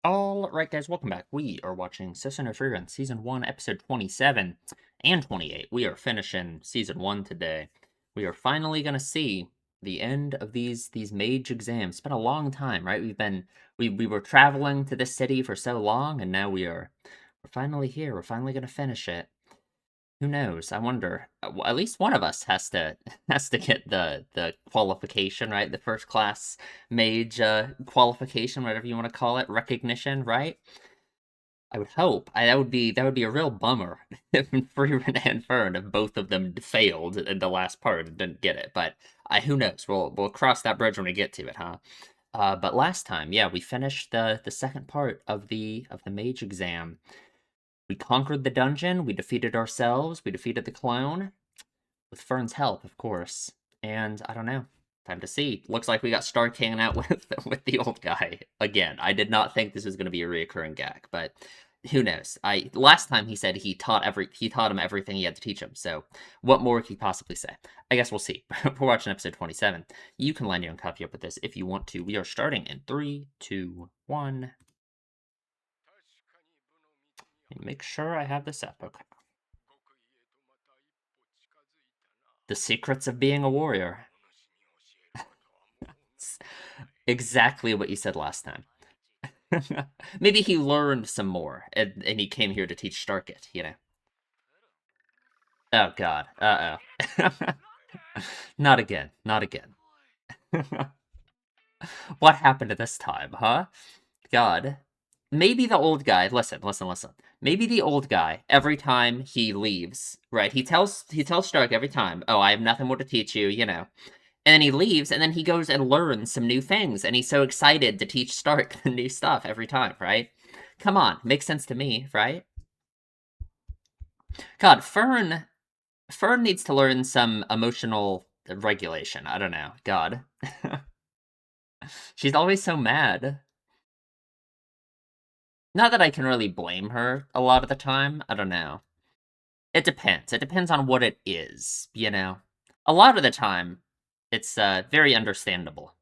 Alright guys, welcome back. We are watching Sousou no Frieren, Season 1, Episode 27 and 28. We are finishing Season 1 today. We are finally gonna see the end of these mage exams. It's been a long time, right? We were traveling to this city for so long, and now we're finally here. We're finally gonna finish it. Who knows? I wonder. At least one of us has to has to get the qualification, right? The first class mage qualification, whatever you want to call it, recognition, right? I would hope. That would be a real bummer if Frieren and Fern, if both of them failed in the last part and didn't get it. But who knows? We'll cross that bridge when we get to it, huh? But last time, yeah, we finished the second part of the mage exam. We conquered the dungeon, we defeated ourselves, we defeated the clone, with Fern's help, of course. And I don't know. Time to see. Looks like we got Stark hanging out with the old guy again. I did not think this was going to be a reoccurring gag, but who knows? Last time he said he taught him everything he had to teach him. So what more could he possibly say? I guess we'll see. We're watching episode 27. You can line your own copy up with this if you want to. We are starting in 3, 2, 1. Make sure I have this up. Okay. The secrets of being a warrior. Exactly what you said last time. Maybe he learned some more, and he came here to teach Stark it, you know? Oh, God. Uh-oh. Not again. Not again. What happened to this time, huh? God. Maybe the old guy, listen. Maybe the old guy, every time he leaves, right, he tells Stark every time, oh, I have nothing more to teach you, you know. And then he leaves, and then he goes and learns some new things, and he's so excited to teach Stark the new stuff every time, right? Come on, makes sense to me, right? God, Fern needs to learn some emotional regulation. I don't know. God. She's always so mad. Not that I can really blame her a lot of the time. I don't know. It depends. It depends on what it is, you know? A lot of the time, it's very understandable.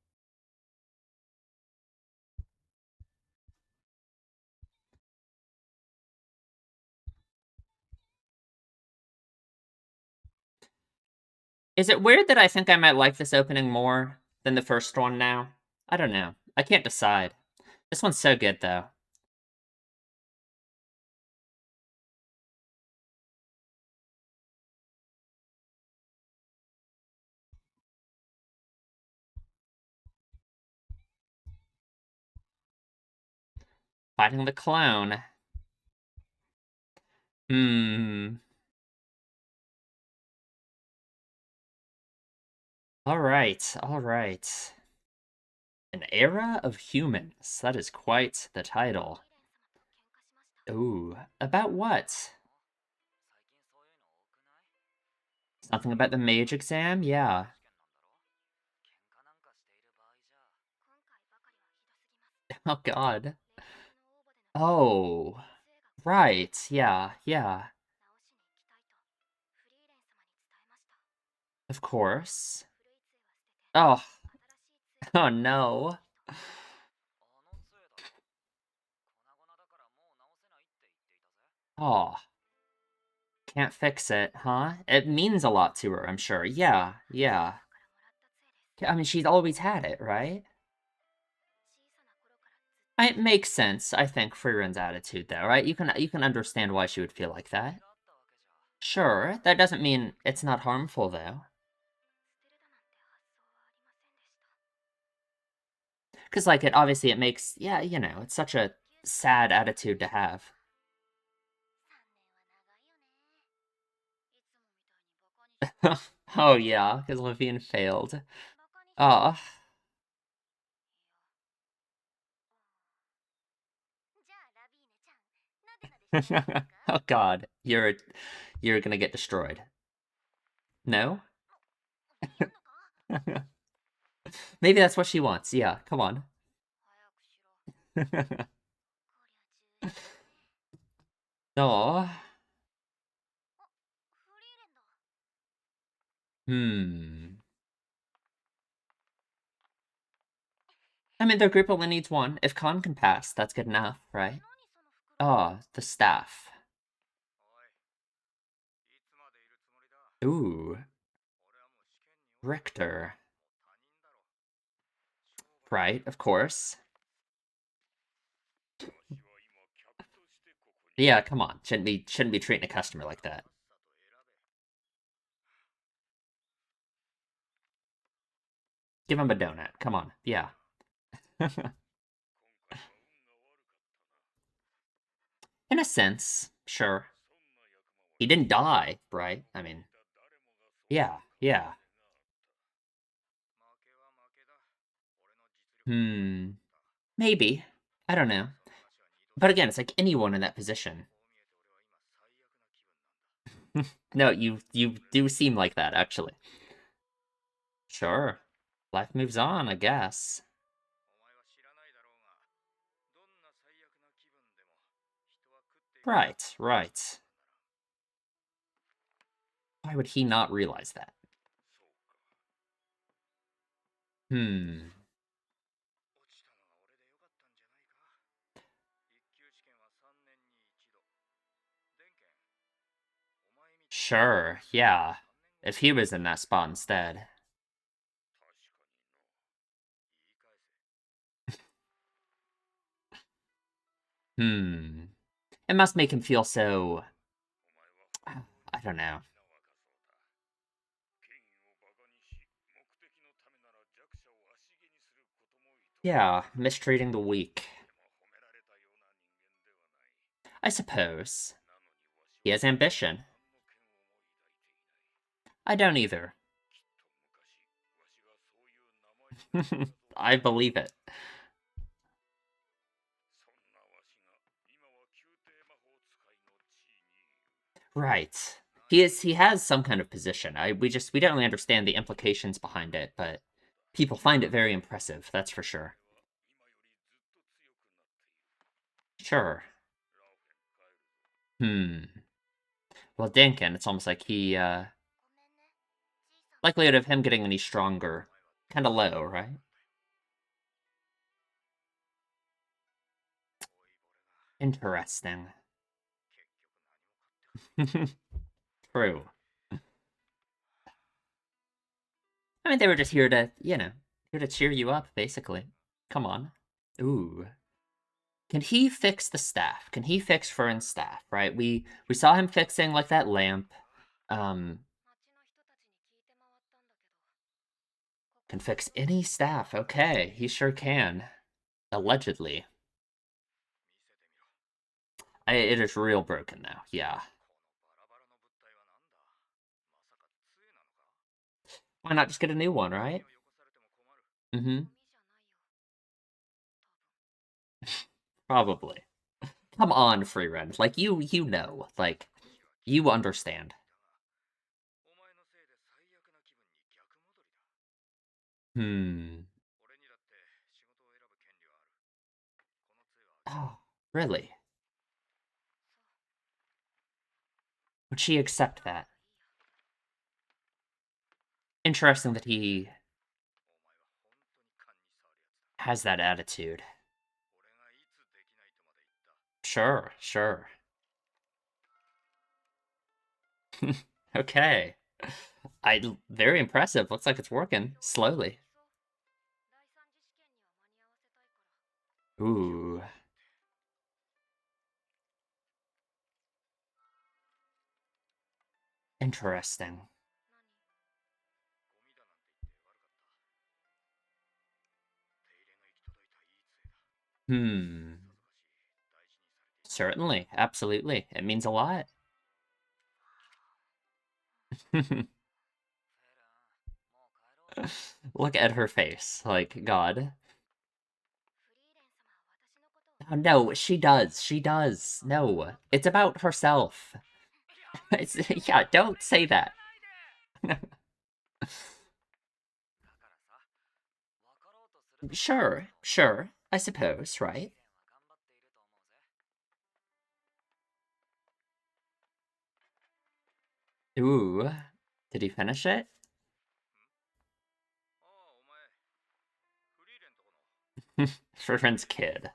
Is it weird that I think I might like this opening more than the first one now? I don't know. I can't decide. This one's so good, though. Fighting the clone. Hmm. Alright. An era of humans. That is quite the title. Ooh. About what? Something about the mage exam? Yeah. Oh, God. Oh. Right. Yeah. Of course. Oh. Oh, no. Oh. Can't fix it, huh? It means a lot to her, I'm sure. Yeah. I mean, she's always had it, right? It makes sense, I think, Frieren's attitude, though, right? You can understand why she would feel like that. Sure, that doesn't mean it's not harmful, though. Because, like, it makes, yeah, you know, it's such a sad attitude to have. Oh, yeah, because Levine failed. Oh. Oh, God. You're gonna get destroyed. No? Maybe that's what she wants. Yeah, come on. Oh. Hmm. I mean, their group only needs one. If Khan can pass, that's good enough, right? Oh, the staff. Ooh. Richter. Right, of course. Yeah, come on. Shouldn't be treating a customer like that. Give him a donut. Come on. Yeah. In a sense, sure. He didn't die, right? I mean, yeah, yeah. Maybe. I don't know. But again, it's like anyone in that position. No, you do seem like that, actually. Sure. Life moves on, I guess. Right, right. Why would he not realize that? Hmm. Sure, yeah. If he was in that spot instead. Hmm. It must make him feel so... I don't know. Yeah, mistreating the weak. I suppose. He has ambition. I don't either. I believe it. Right. He has some kind of position. We don't really understand the implications behind it, but people find it very impressive, that's for sure. Sure. Hmm. Well, Dinkin, it's almost like likelihood of him getting any stronger, kind of low, right? Interesting. True. I mean, they were just here to, here to cheer you up, basically. Come on. Ooh. Can he fix the staff? Can he fix Fern's staff, right? We saw him fixing, like, that lamp. Um, can fix any staff. Okay, he sure can. Allegedly. It is real broken now, yeah. Why not just get a new one, right? Mm-hmm. Probably. Come on, Frieren. Like, you know. Like, you understand. Hmm. Oh, really? Would she accept that? Interesting that he has that attitude. Sure, sure. Okay. Very impressive. Looks like it's working. Slowly. Ooh. Interesting. Hmm. Certainly. Absolutely. It means a lot. Look at her face. Like, God. Oh, no, she does. She does. No. It's about herself. It's, yeah, don't say that. Sure, sure. I suppose, right? Ooh. Did he finish it? Frieren's kid.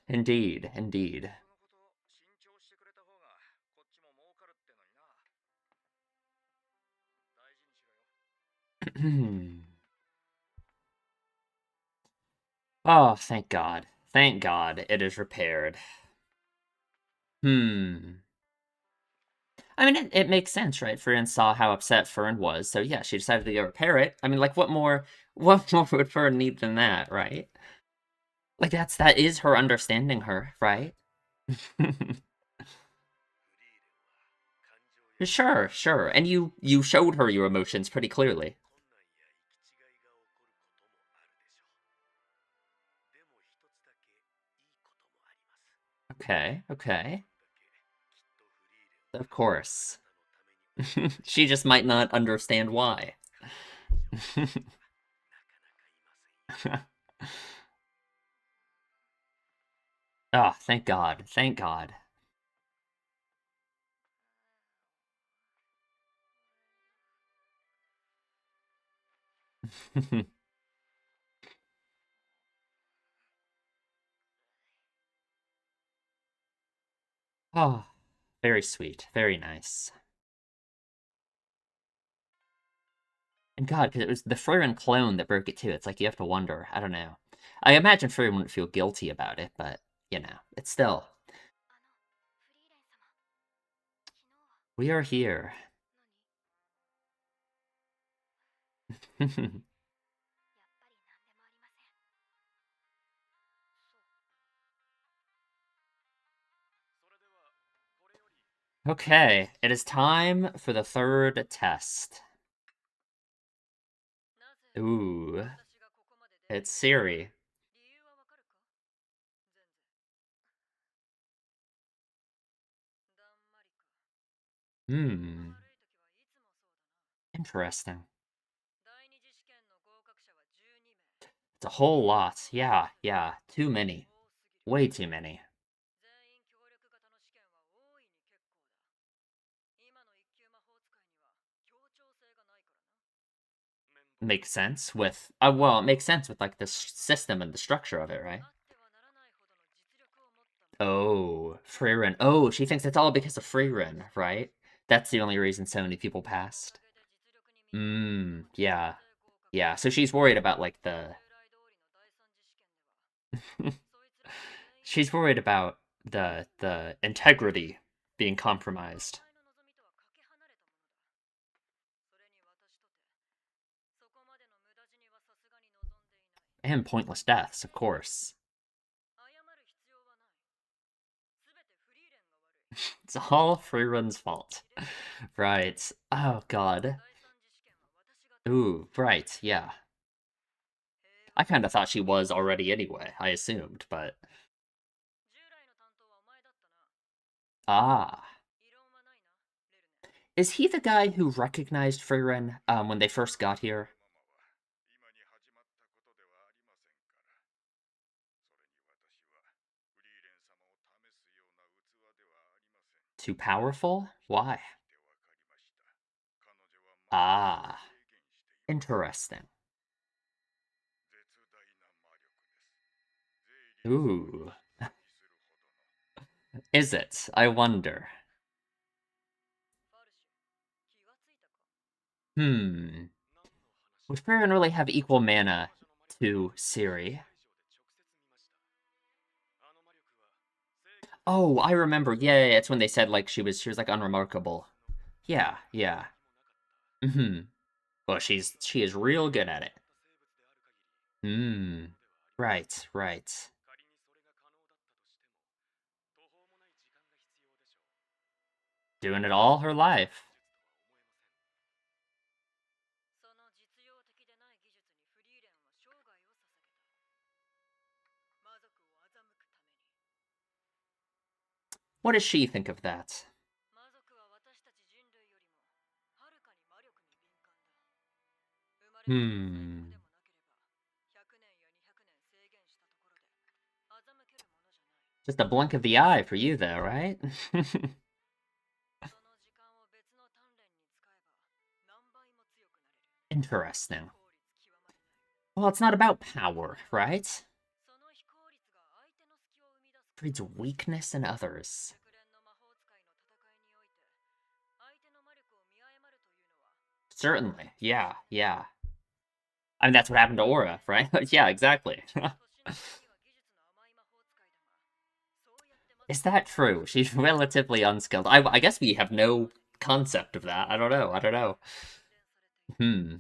Indeed, indeed. Oh, thank God. Thank God it is repaired. Hmm. I mean, it makes sense, right? Frieren saw how upset Fern was, so yeah, she decided to go repair it. I mean, like, what more would Fern need than that, right? Like, that is her understanding her, right? Sure, sure. And you showed her your emotions pretty clearly. Okay, okay. Of course. She just might not understand why. Oh, thank God. Thank God. Oh, very sweet. Very nice. And God, because it was the Frieren clone that broke it too. It's like you have to wonder. I don't know. I imagine Frieren wouldn't feel guilty about it, but, it's still. We are here. Okay, it is time for the third test. Ooh, it's Siri. Hmm, interesting. It's a whole lot. Yeah, yeah, too many. Way too many. Makes sense with, well, it makes sense with, like, the system and the structure of it, right? Oh, Frieren. Oh, she thinks it's all because of Frieren, right? That's the only reason so many people passed. Yeah. Yeah, so she's worried about, like, the... She's worried about the integrity being compromised. And pointless deaths, of course. It's all Friren's fault. Right. Oh, God. Ooh, right, yeah. I kind of thought she was already anyway, I assumed, but... Ah. Is he the guy who recognized Frieren when they first got here? Too powerful? Why? Ah. Interesting. Ooh. Is it? I wonder. Hmm. Would Frieren really have equal mana to Ciri? Oh, I remember. Yeah, yeah, yeah, it's when they said like she was like unremarkable. Yeah, yeah. Mm-hmm. Well, she is real good at it. Hmm. Right, right. Doing it all her life. What does she think of that? Hmm. Just a blink of the eye for you, though, right? Interesting. Well, it's not about power, right? Breeds weakness in others. Certainly. Yeah, yeah. I mean, that's what happened to Aura, right? Yeah, exactly. Is that true? She's relatively unskilled. I guess we have no concept of that. I don't know. I don't know. Hmm.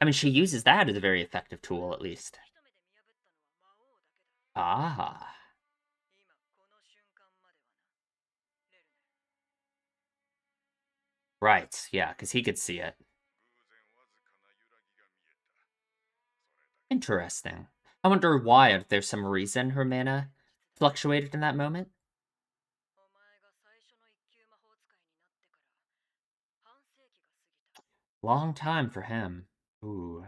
I mean, she uses that as a very effective tool, at least. Ah. Right, yeah, because he could see it. Interesting. I wonder why, if there's some reason her mana fluctuated in that moment. Long time for him. Ooh.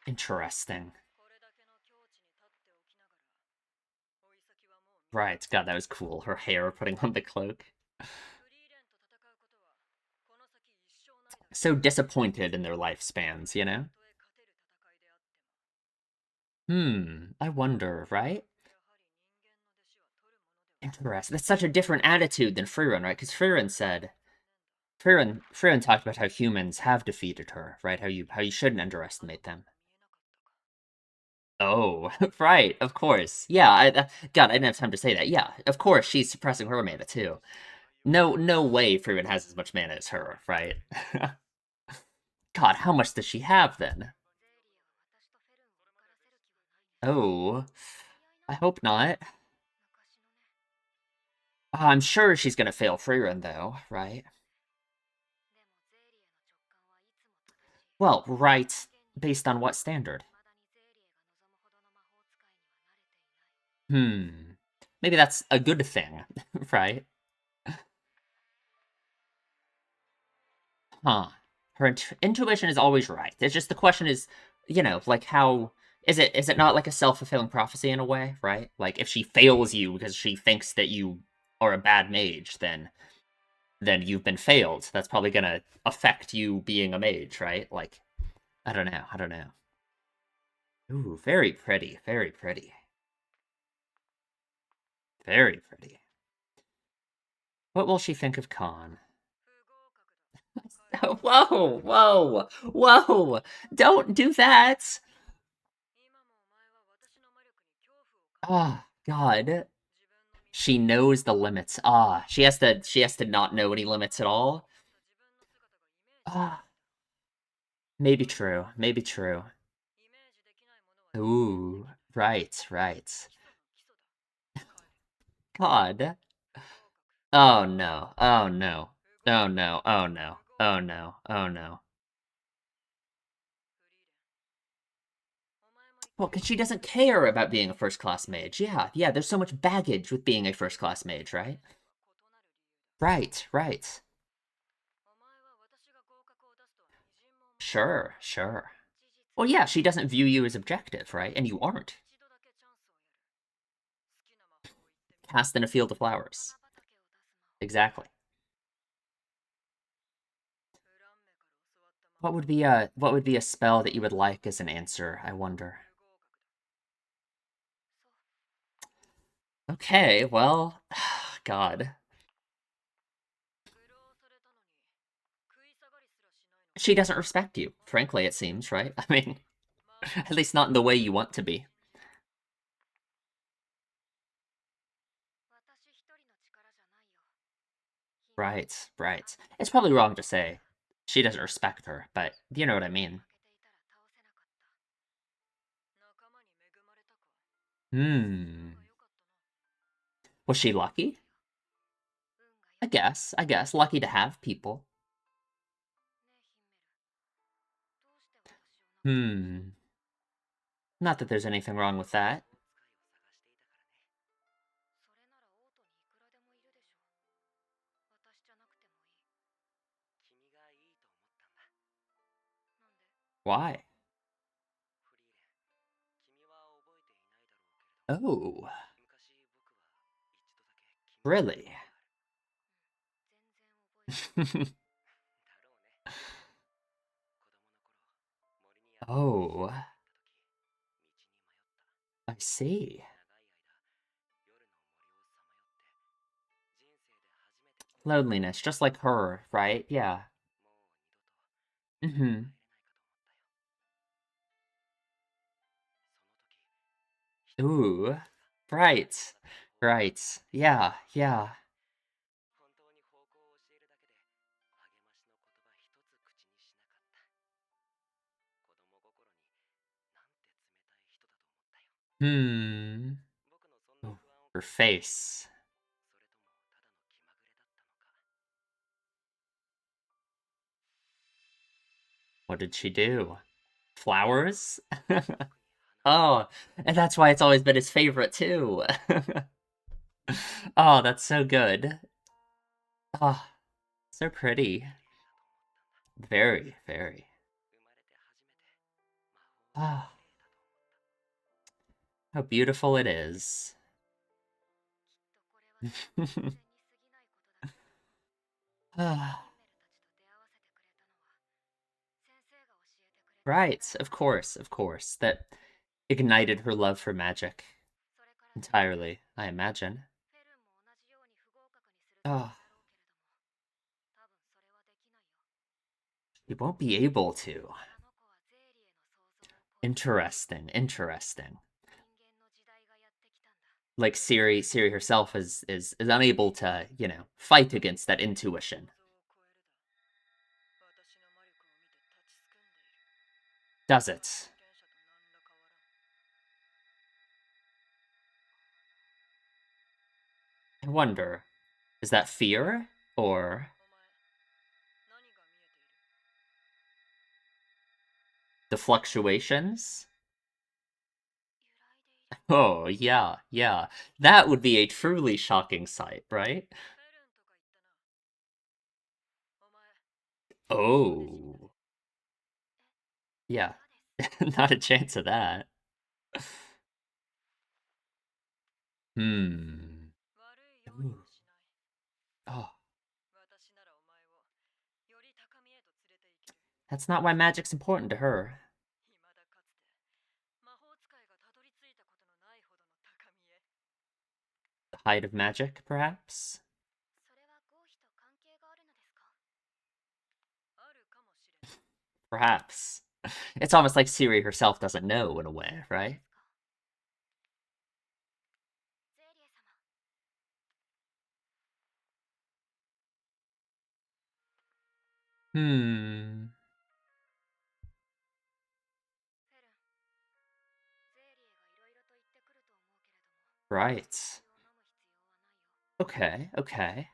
Interesting. Right, God, that was cool. Her hair putting on the cloak. So disappointed in their lifespans, you know? I wonder, right? Interesting. That's such a different attitude than Frieren, right? Because Frieren talked about how humans have defeated her, right? How you shouldn't underestimate them. Oh, right, of course. Yeah, God, I didn't have time to say that. Yeah, of course, she's suppressing her mana too. No way Frieren has as much mana as her, right? God, how much does she have then? Oh, I hope not. I'm sure she's gonna fail Frieren though, right? Well, right, based on what standard? Hmm. Maybe that's a good thing, right? Huh. Her intuition is always right. It's just the question is, like how is it not like a self-fulfilling prophecy in a way, right? Like if she fails you because she thinks that you are a bad mage, then you've been failed. That's probably gonna affect you being a mage, right? Like I don't know. I don't know. Ooh, very pretty. Very pretty. Very pretty. What will she think of Khan? Whoa, whoa, whoa! Don't do that! Oh, God. She knows the limits. Ah, she has to not know any limits at all. Ah, maybe true. Maybe true. Ooh, right, right. God. Oh no. Oh no. Oh no. Oh no. Oh no. Oh no. Well, because she doesn't care about being a first class mage. Yeah, yeah, there's so much baggage with being a first class mage, right? Right, right. Sure, sure. Well, yeah, she doesn't view you as objective, right? And you aren't. Cast in a field of flowers. Exactly. What would be a spell that you would like as an answer, I wonder? Okay, well, God. She doesn't respect you, frankly, it seems, right? I mean, at least not in the way you want to be. Right, right. It's probably wrong to say she doesn't respect her, but you know what I mean. Hmm. Was she lucky? I guess. Lucky to have people. Hmm. Not that there's anything wrong with that. Why? Oh, really? Oh, I see. Loneliness, just like her, right? Yeah. Mm-hmm. Ooh. Right. Right. Yeah, yeah. Hmm. Ooh, her face. What did she do? Flowers? Oh, and that's why it's always been his favorite too. Oh, that's so good. Oh, so pretty. Very, very. Ah, how beautiful it is. Ah, right, of course, of course. That ignited her love for magic entirely, I imagine. Oh, you won't be able to. Interesting, interesting. Like Siri herself is unable to, fight against that intuition. Does it? I wonder, is that fear or the fluctuations? Oh, yeah, yeah. That would be a truly shocking sight, right? Oh, yeah. Not a chance of that. Hmm. Ooh. Oh, that's not why magic's important to her. The height of magic, perhaps? Perhaps. It's almost like Siri herself doesn't know in a way, right? Hmm. Right. Okay, okay.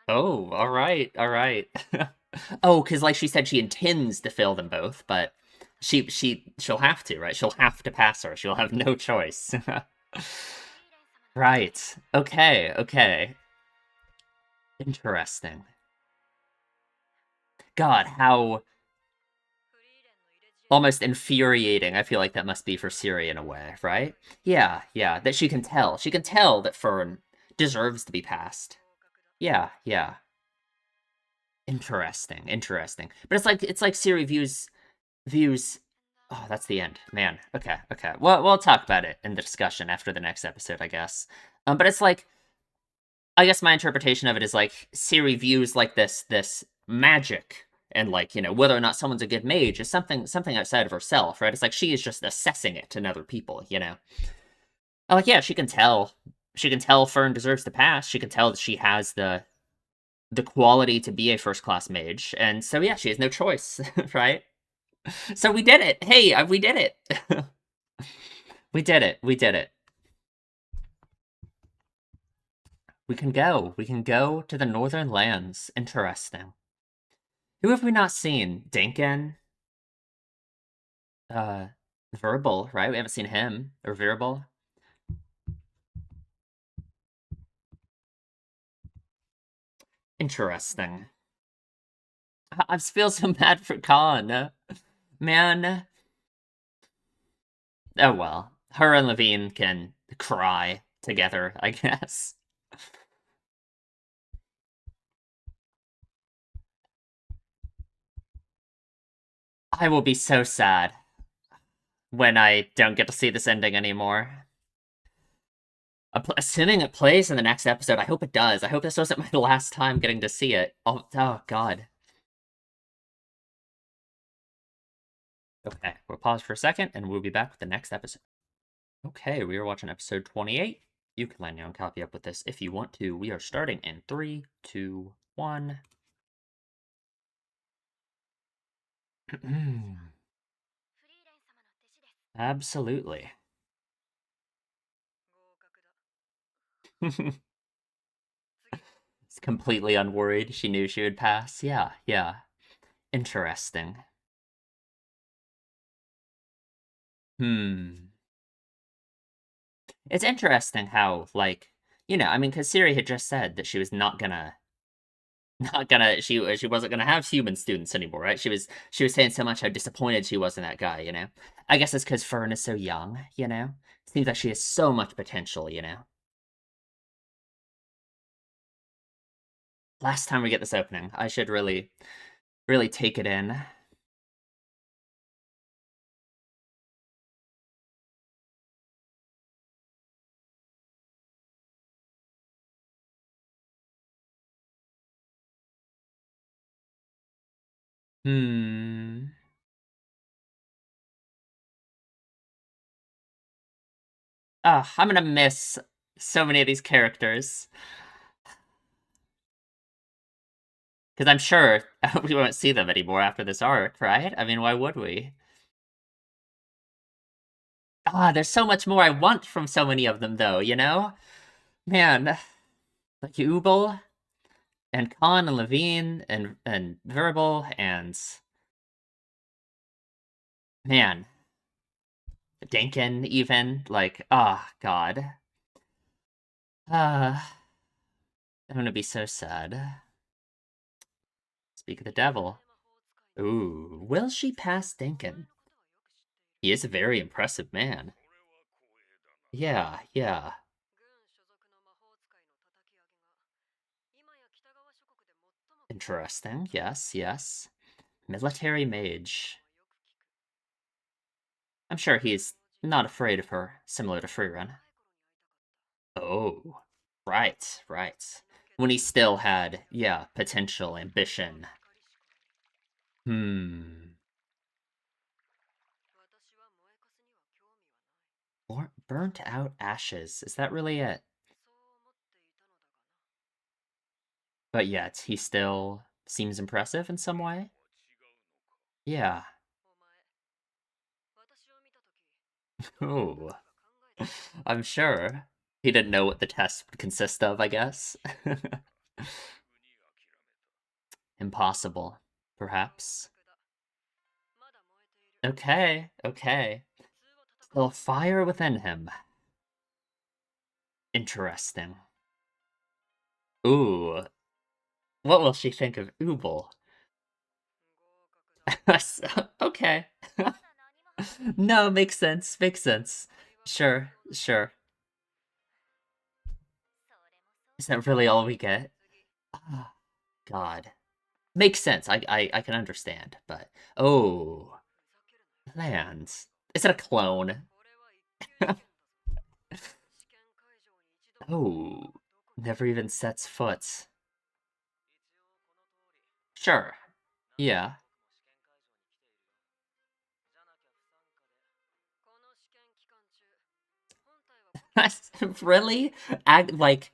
Oh, all right, all right. Oh, because like she said, she intends to fail them both, but she'll have to, right? She'll have to pass her. She'll have no choice. Right. Okay, okay. Interesting. God, how almost infuriating I feel like that must be for Siri in a way, right? Yeah, yeah. That she can tell. She can tell that Fern deserves to be passed. Yeah, yeah. Interesting, interesting. But it's like Siri views. Oh, that's the end, man. Okay, okay. Well, we'll talk about it in the discussion after the next episode, I guess. But it's like I guess my interpretation of it is like Siri views like this magic and like whether or not someone's a good mage is something outside of herself, right? It's like she is just assessing it in other people. Like yeah, she can tell Fern deserves to pass. She can tell that she has the quality to be a first class mage, and so yeah, she has no choice, right? So we did it. Hey, we did it. We did it. We did it. We can go. We can go to the northern lands. Interesting. Who have we not seen? Dinkin? Uh, Verbal, right? We haven't seen him. Or Verbal. Interesting. I feel so bad for Khan. Man. Oh well. Her and Levine can cry together, I guess. I will be so sad when I don't get to see this ending anymore. Assuming it plays in the next episode, I hope it does. I hope this wasn't my last time getting to see it. Oh God. Okay, we'll pause for a second, and we'll be back with the next episode. Okay, we are watching episode 28. You can line down copy up with this if you want to. We are starting in 3, 2, 1. Absolutely. It's completely unworried. She knew she would pass. Yeah, yeah. Interesting. Hmm. It's interesting how, like, I mean, because Siri had just said that she was she wasn't gonna have human students anymore, right? She was saying so much how disappointed she was in that guy. I guess it's because Fern is so young. Seems like she has so much potential. Last time we get this opening, I should really, really take it in. Hmm. I'm gonna miss so many of these characters. Because I'm sure we won't see them anymore after this arc, right? I mean, why would we? There's so much more I want from so many of them, though. Man, like Ubel and Khan and Levine and Verbal and man, Dankin even like God. I'm gonna be so sad. Speak of the devil. Ooh, will she pass Dankin? He is a very impressive man. Yeah, yeah. Interesting. Yes, yes. Military mage. I'm sure he's not afraid of her, similar to Frieren. Oh, right, right. When he still had, yeah, potential ambition. Hmm. Burnt out ashes. Is that really it? But yet, he still seems impressive in some way? Yeah. Oh, I'm sure. He didn't know what the test would consist of, I guess. Impossible, perhaps. Okay, okay. Still fire within him. Interesting. Ooh, what will she think of Ubel? Okay. No, makes sense, makes sense. Sure, sure. Is that really all we get? Ah, God. Makes sense. I can understand, but oh, lands. Is it a clone? Oh, never even sets foot. Sure. Yeah. Really? Act like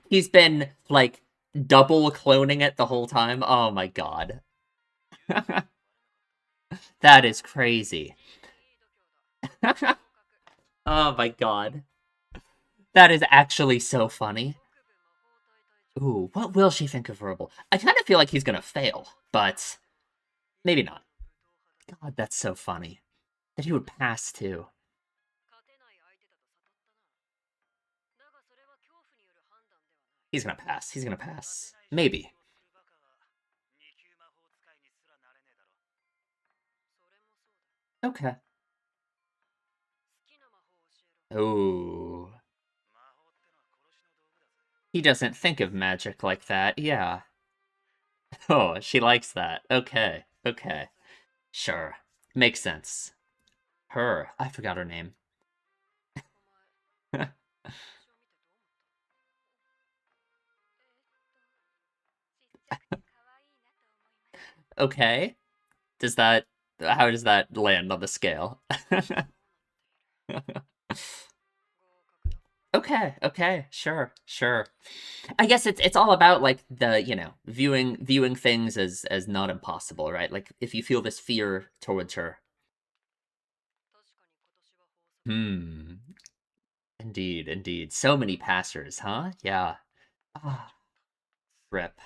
he's been like double cloning it the whole time. Oh my God. That is crazy. Oh my God. That is actually so funny. Ooh, what will she think of Verbal? I kind of feel like he's gonna fail, but maybe not. God, that's so funny. That he would pass too. He's gonna pass. He's gonna pass. Maybe. Okay. Oh. He doesn't think of magic like that. Yeah. Oh, she likes that. Okay. Okay. Sure. Makes sense. Her. I forgot her name. Okay. Does that how does that land on the scale? Okay, okay, sure, sure. I guess it's all about like the, viewing things as not impossible, right? Like if you feel this fear towards her. Hmm. Indeed, indeed. So many passers, huh? Yeah. Ah, rip.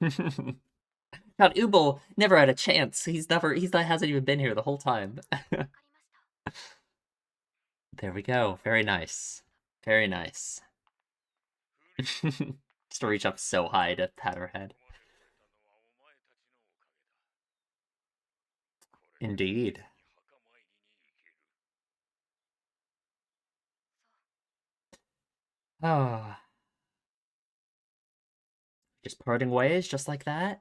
God, Ubel never had a chance. He's not hasn't even been here the whole time. There we go. Very nice. Very nice. Just to reach up so high to pat her head. Indeed. Oh, just parting ways, just like that?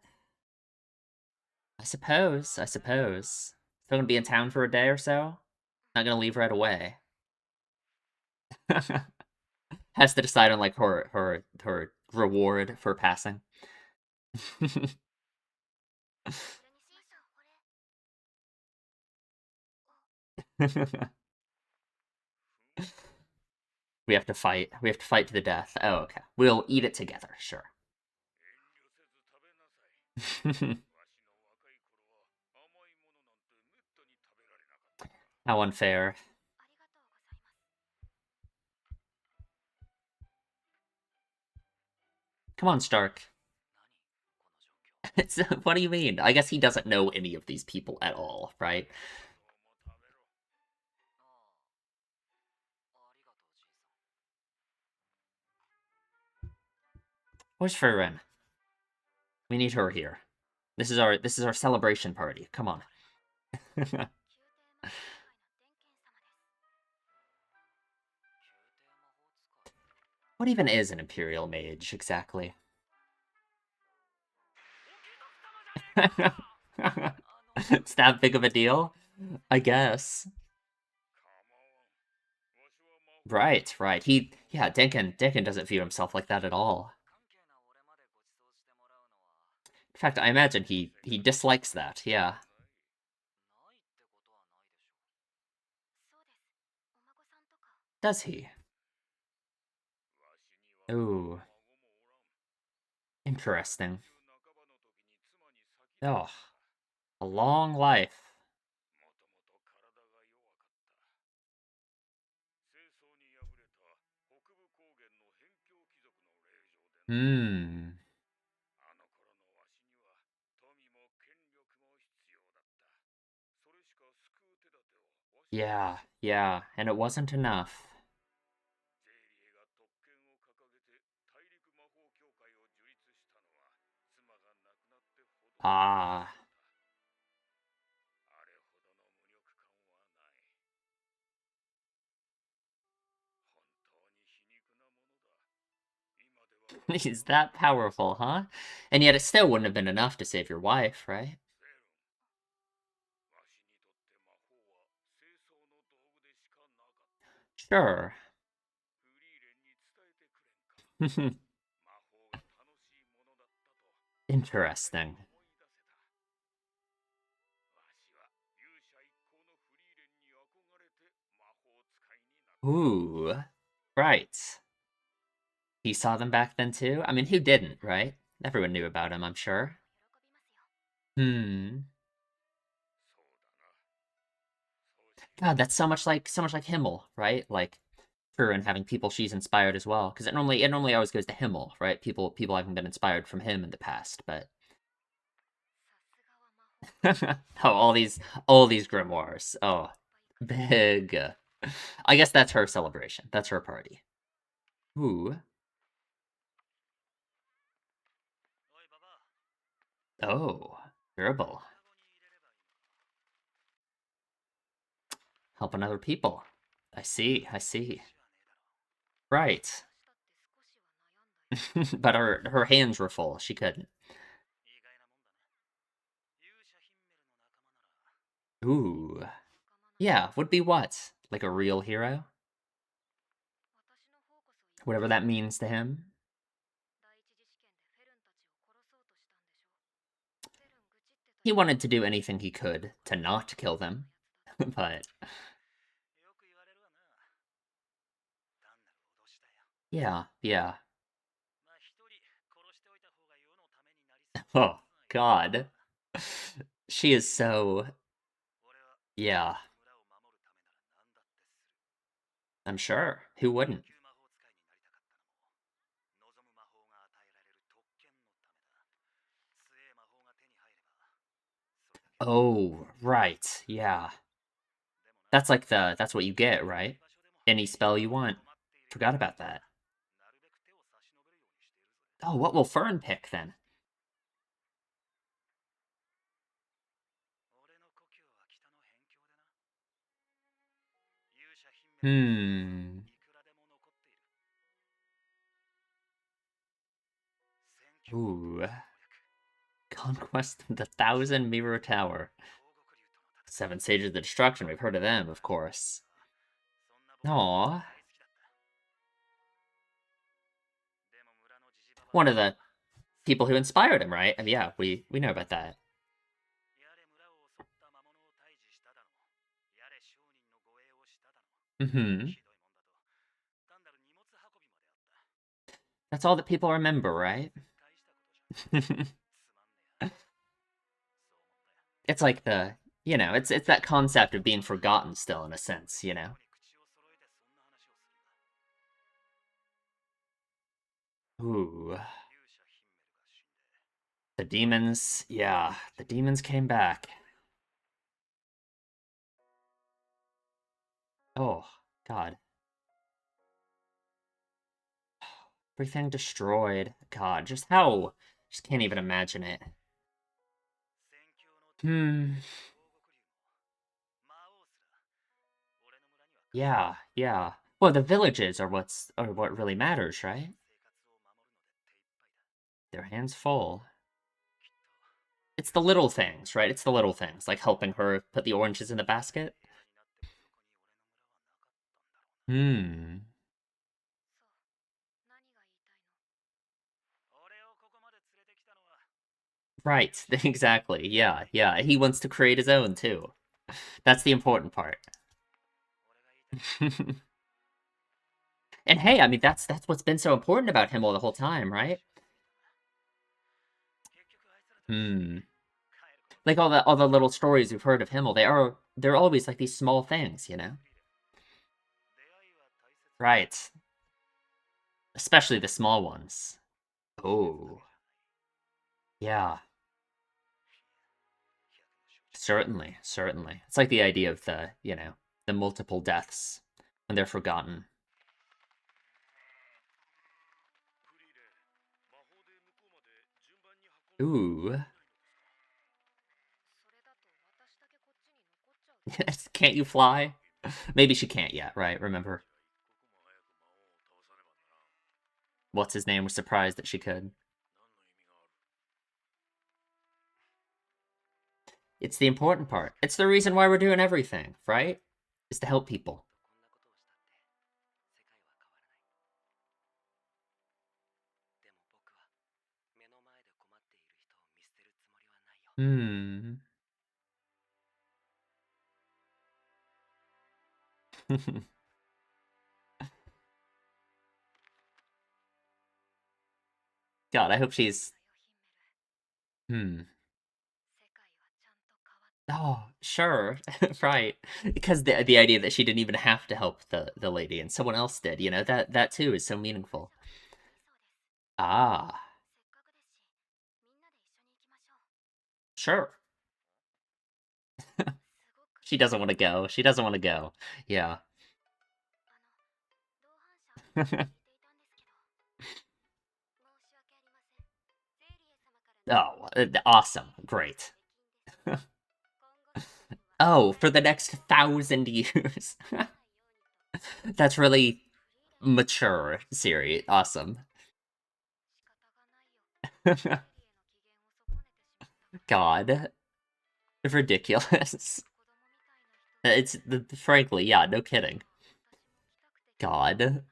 I suppose, I suppose. Still gonna be in town for a day or so? Not gonna leave right away. Has to decide on like her reward for passing. We have to fight. We have to fight to the death. Oh, okay. We'll eat it together, sure. How unfair. Come on, Stark. What do you mean? I guess he doesn't know any of these people at all, right? Where's Frieren? We need her here. This is our celebration party. Come on. What even is an Imperial Mage, exactly? It's that big of a deal? I guess. Right, right. Yeah, Denkin doesn't view himself like that at all. In fact, I imagine he dislikes that, yeah. Does he? Ooh, interesting. Oh, a long life. Hmm. Yeah, yeah, and it wasn't enough. Ah. He's that powerful, huh? And yet it still wouldn't have been enough to save your wife, right? Sure. Interesting. Ooh. Right. He saw them back then too? I mean, who didn't, right? Everyone knew about him, I'm sure. Hmm. God, that's so much like Himmel, right? Like her and having people she's inspired as well. Because it normally always goes to Himmel, right? People haven't been inspired from him in the past, but oh, all these grimoires. Oh, big. I guess that's her celebration. That's her party. Ooh. Oh. Durable. Helping other people. I see, I see. Right. But her hands were full. She couldn't. Ooh. Yeah, would be what? Like a real hero? Whatever that means to him. He wanted to do anything he could to not kill them. But yeah, yeah. Oh, God. She is so. Yeah, I'm sure. Who wouldn't? Oh, right. Yeah. That's like that's what you get, right? Any spell you want. Forgot about that. Oh, what will Fern pick then? Hmm. Ooh. Conquest of the Thousand Mirror Tower. Seven Sages of the Destruction. We've heard of them, of course. Aww. One of the people who inspired him, right? I mean, yeah, we know about that. Mm-hmm. That's all that people remember, right? It's like it's that concept of being forgotten still, in a sense, you know? Ooh. The demons, yeah, the demons came back. Oh, God. Everything destroyed. God, just how? Just can't even imagine it. Hmm. Yeah, yeah. Well, the villages are what really matters, right? Their hands full. It's the little things, right? It's the little things, like helping her put the oranges in the basket. Hmm. Right, exactly. Yeah, yeah. He wants to create his own too. That's the important part. And hey, I mean that's what's been so important about him all the whole time, right? Hmm. Like all the little stories we've heard of Himmel, they're always like these small things, you know? Right. Especially the small ones. Oh. Yeah. Certainly, certainly. It's like the idea of the multiple deaths when they're forgotten. Ooh. Can't you fly? Maybe she can't yet, right? Remember? What's his name was surprised that she could. It's the important part. It's the reason why we're doing everything, right? Is to help people. Hmm. God, I hope she's. Hmm. Oh, sure, right. Because the idea that she didn't even have to help the lady and someone else did, that too is so meaningful. Ah, sure. She doesn't want to go. She doesn't want to go. Yeah. Oh, awesome. Great. Oh, for the next 1,000 years. That's really mature, Siri. Awesome. God. Ridiculous. It's, frankly, yeah, no kidding. God.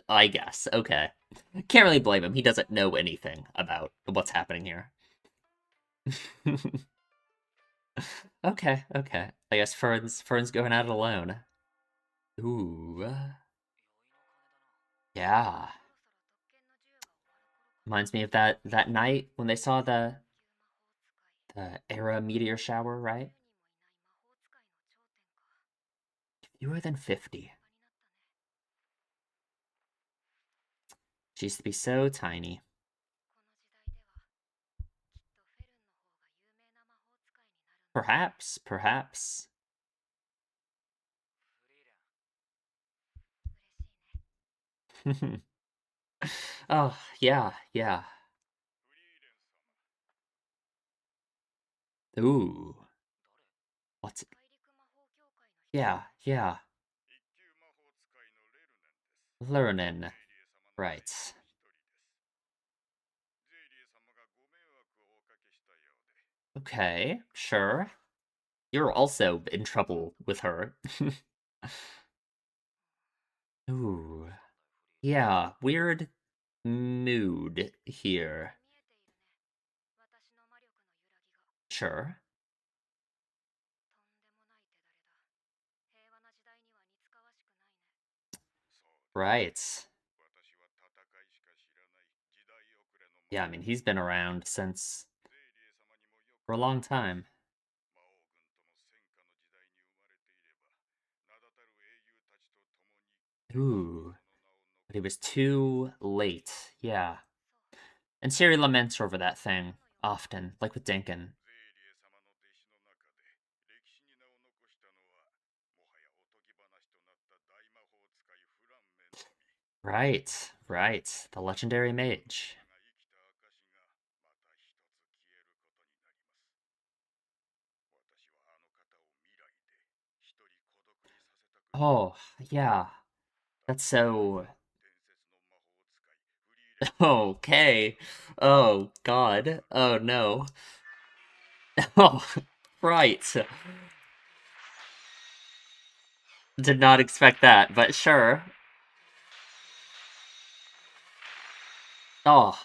I guess. Okay. Can't really blame him. He doesn't know anything about what's happening here. Okay, okay. I guess Fern's going out alone. Ooh. Yeah. Reminds me of that night when they saw the Era meteor shower, right? Fewer than 50. She used to be so tiny. Perhaps, perhaps. Oh, yeah, yeah. Ooh. What's it? Yeah, yeah. Learning. Right. Okay, sure. You're also in trouble with her. Ooh. Yeah, weird mood here. Sure. Right. Yeah, I mean, he's been around since for a long time. Ooh. But he was too late. Yeah. And Siri laments over that thing often, like with Dinkin. Right, right. The legendary mage. Oh, yeah. That's so. Okay. Oh, God. Oh, no. Oh, right. Did not expect that, but sure. Oh,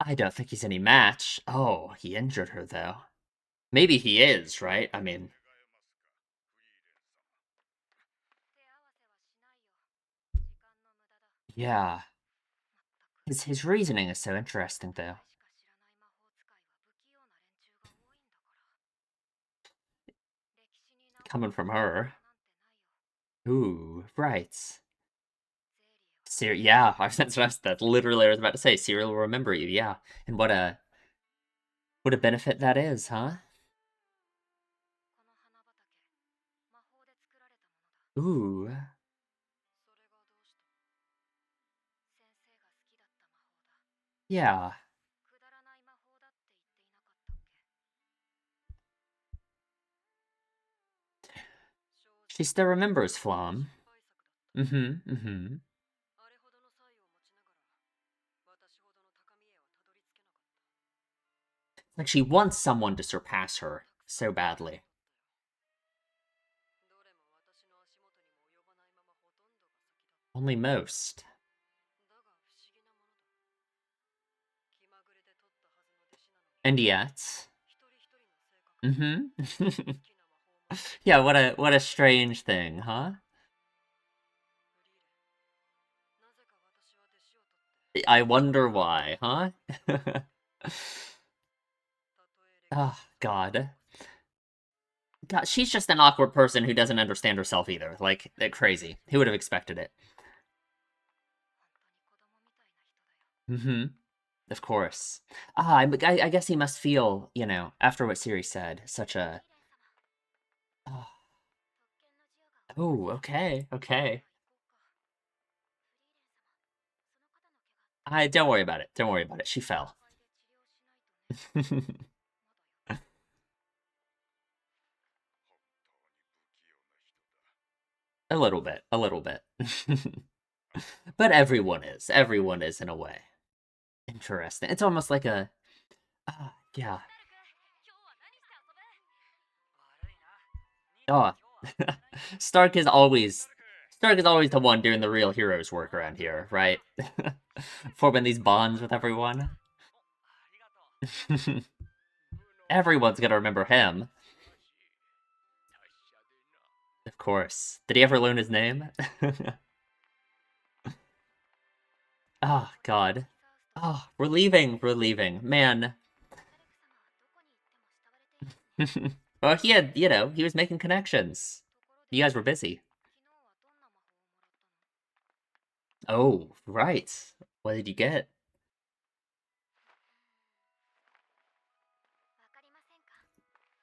I don't think he's any match. Oh, he injured her, though. Maybe he is, right? I mean, yeah. His reasoning is so interesting, though. Coming from her. Ooh, right. Yeah, that's literally what I was about to say. Serial will remember you, yeah. And what a benefit that is, huh? Ooh, yeah. She still remembers Flom. Mm-hmm, mm-hmm. Like she wants someone to surpass her so badly. Only most. And yet. Mm-hmm. Yeah, what a strange thing, huh? I wonder why, huh? Oh, God. God, she's just an awkward person who doesn't understand herself either. Like, crazy. Who would have expected it? Mm-hmm. Of course. I guess he must feel, after what Siri said, such a... Oh, Oh, okay, okay. I don't worry about it. Don't worry about it. She fell. A little bit, a little bit. But everyone is. Everyone is in a way. Interesting. It's almost like a yeah. Oh. Stark is always the one doing the real hero's work around here, right? Forming these bonds with everyone. Everyone's gonna remember him. Of course. Did he ever learn his name? Oh, God. Oh, we're leaving. We're leaving. Man. Well, he had, he was making connections. You guys were busy. Oh, right. What did you get?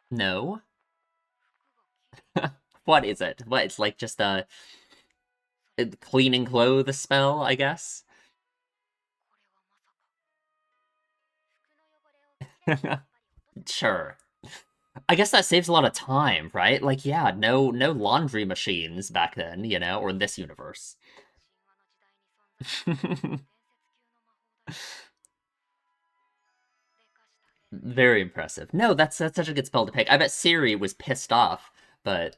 No. What is it? What, it's like just a cleaning clothes spell, I guess? Sure. I guess that saves a lot of time, right? Like, yeah, no laundry machines back then, or in this universe. Very impressive. No, that's such a good spell to pick. I bet Siri was pissed off, but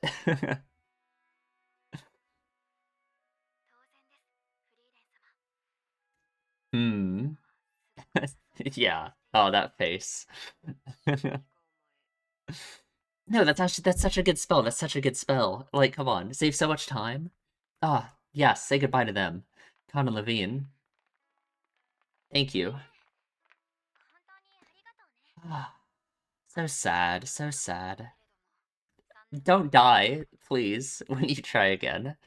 hmm. Yeah. Oh, that face. No, that's such a good spell. That's such a good spell. Like, come on, save so much time. Ah, yes, say goodbye to them. Con and Levine. Thank you. Ah, so sad, so sad. Don't die, please, when you try again.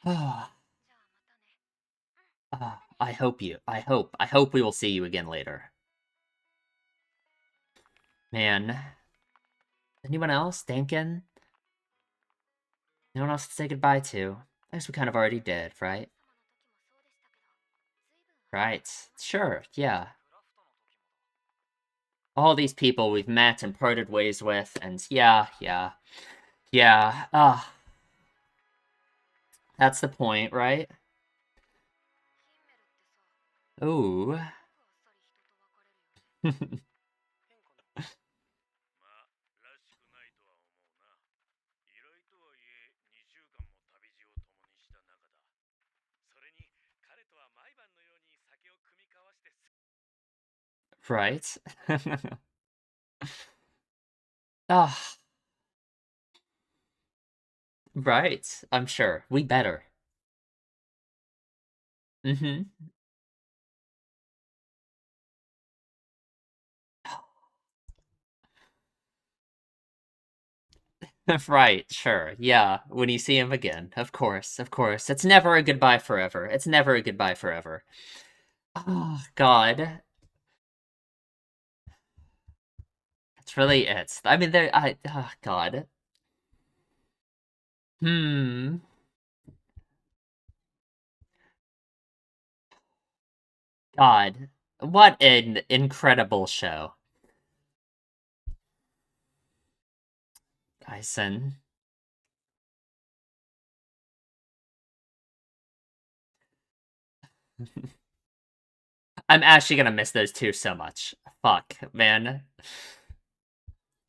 Ah, I hope we will see you again later. Man, anyone else? Dankin? No one else to say goodbye to? I guess we kind of already did, right? Right. Sure, yeah. All these people we've met and parted ways with, and yeah, yeah, yeah. That's the point, right? Ooh. Right. Ah, right. I'm sure. We better. Mm-hmm. Right, sure. Yeah, when you see him again. Of course, of course. It's never a goodbye forever. It's never a goodbye forever. Oh, God. That's really it. I mean, oh, God. Hmm. God. What an incredible show. Dyson. I'm actually gonna miss those two so much. Fuck, man.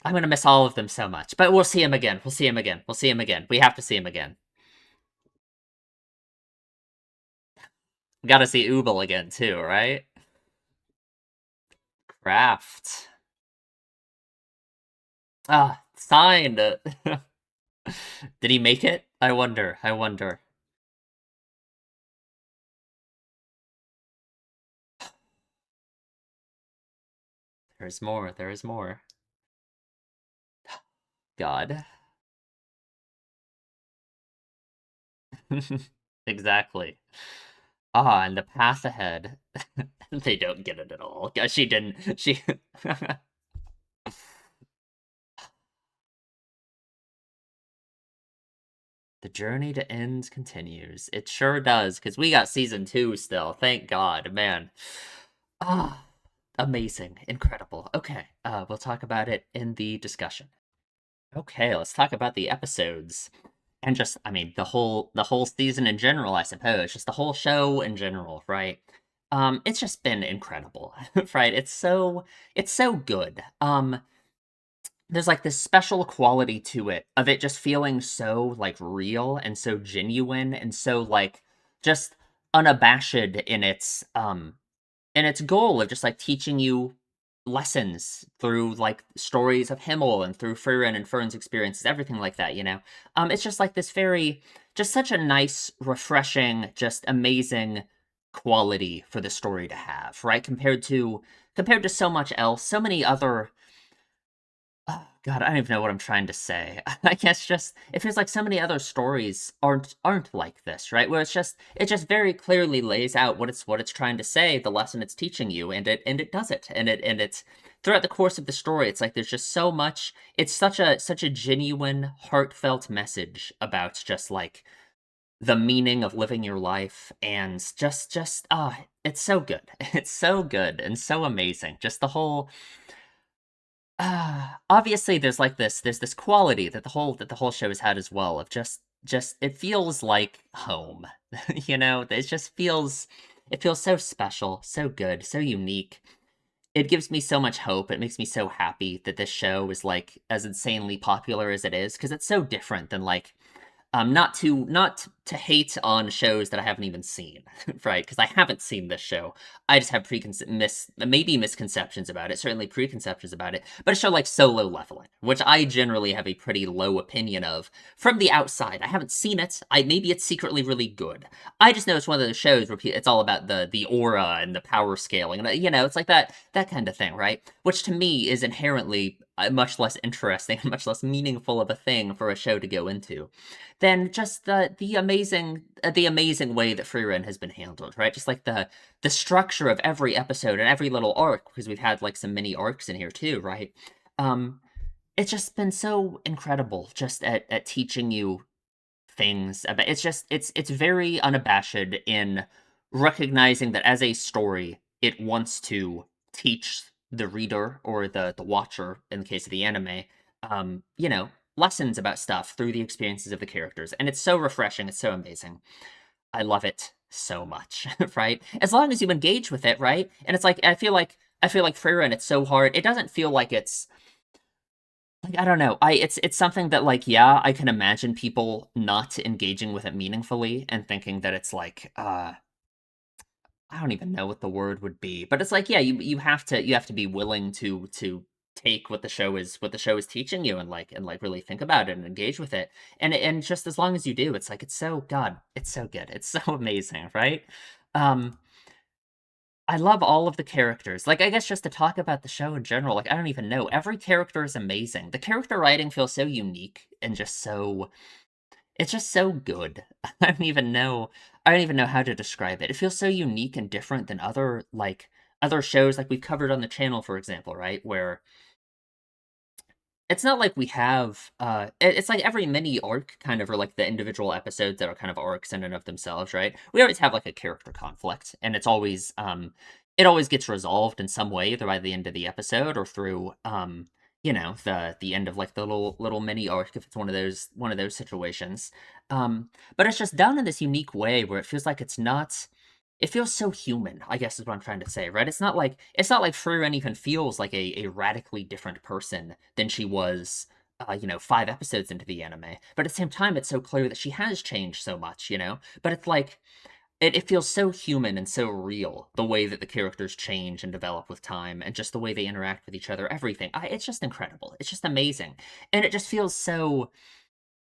I'm gonna miss all of them so much. But we'll see him again. We'll see him again. We'll see him again. We have to see him again. We gotta see Ubel again, too, right? Craft. Ah, signed. Did he make it? I wonder. I wonder. There's more. There is more. God. Exactly. Ah, and the path ahead. They don't get it at all. She didn't. She. The journey to end continues. It sure does, because we got season 2 still. Thank God, man. Ah, amazing, incredible. Okay, we'll talk about it in the discussion. Okay, let's talk about the episodes. And just, I mean, the whole season in general, I suppose. Just the whole show in general, right? It's just been incredible, right? It's so good. There's like this special quality to it of it just feeling so like real and so genuine and so like just unabashed in its goal of just like teaching you lessons through like stories of Himmel and through Frieren and Fern's experiences, everything like that, you know. It's just like this very, just such a nice, refreshing, just amazing quality for the story to have, right? Compared to so much else, so many other. Oh, God, I don't even know what I'm trying to say. I guess just it feels like so many other stories aren't like this, right? Where it just very clearly lays out what it's trying to say, the lesson it's teaching you, and it does it. And it's throughout the course of the story, it's like there's just so much. It's such a genuine, heartfelt message about just like the meaning of living your life and it's so good. It's so good and so amazing. Just the whole obviously there's this quality that the whole show has had as well of just it feels like home. You know, it feels so special, so good, so unique. It gives me so much hope. It makes me so happy that this show is like as insanely popular as it is because it's so different than like not to hate on shows that I haven't even seen, right? Because I haven't seen this show. I just have maybe misconceptions about it, certainly preconceptions about it. But a show like Solo Leveling, which I generally have a pretty low opinion of from the outside. I haven't seen it. Maybe it's secretly really good. I just know it's one of those shows where it's all about the aura and the power scaling, and it's like that kind of thing, right? Which to me is inherently much less interesting, much less meaningful of a thing for a show to go into than just the amazing way that Frieren has been handled, right? Just like the structure of every episode and every little arc, because we've had like some mini arcs in here too, right? Um, it's just been so incredible just at teaching you things about it's very unabashed in recognizing that as a story, it wants to teach the reader or the watcher, in the case of the anime, lessons about stuff through the experiences of the characters. And it's so refreshing, it's so amazing. I love it so much, right? As long as you engage with it, right? And it's like I feel like Frieren, it's so hard. It doesn't feel like it's like, I don't know. It's something that like, yeah, I can imagine people not engaging with it meaningfully and thinking that it's like, I don't even know what the word would be, but it's like, yeah, you have to be willing to take what the show is teaching you and like really think about it and engage with it. And just as long as you do, it's like it's so God, it's so good. It's so amazing, right? Um I love all of the characters. Like, I guess just to talk about the show in general, like, I don't even know. Every character is amazing. The character writing feels so unique and just so it's just so good. I don't even know I don't even know how to describe it. It feels so unique and different than other shows like we've covered on the channel, for example, right? Where it's not like we have it's like every mini arc kind of are like the individual episodes that are kind of arcs in and of themselves, right? We always have like a character conflict and it always gets resolved in some way either by the end of the episode or through the end of like the little mini arc if it's one of those situations. But it's just done in this unique way where it feels like it feels so human, I guess is what I'm trying to say, right? It's not like Frieren even feels like a radically different person than she was 5 episodes into the anime. But at the same time, it's so clear that she has changed so much, you know? But it's like it feels so human and so real, the way that the characters change and develop with time, and just the way they interact with each other, everything. It's just incredible. It's just amazing. And it just feels so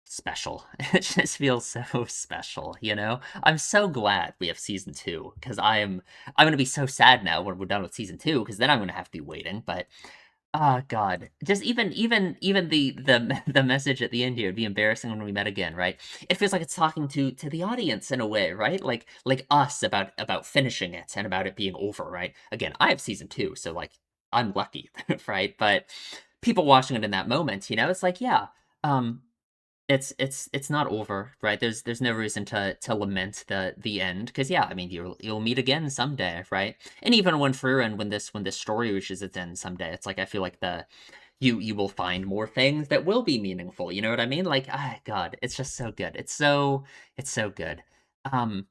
special. It just feels so special, you know? I'm so glad we have season 2 because I'm gonna be so sad now when we're done with season 2 because then I'm gonna have to be waiting. But God, just even the message at the end here would be embarrassing when we met again, right? It feels like it's talking to the audience in a way, right? Like us about finishing it and about it being over, right? Again, I have season 2, so like I'm lucky, right? But people watching it in that moment, it's like, yeah. it's not over, right? There's no reason to lament the end, because yeah, I mean you'll meet again someday, right? And even when Frieren, when this story reaches its end someday, it's like I feel like the you will find more things that will be meaningful. You know what I mean? Like, God, it's just so good. It's so good. Um,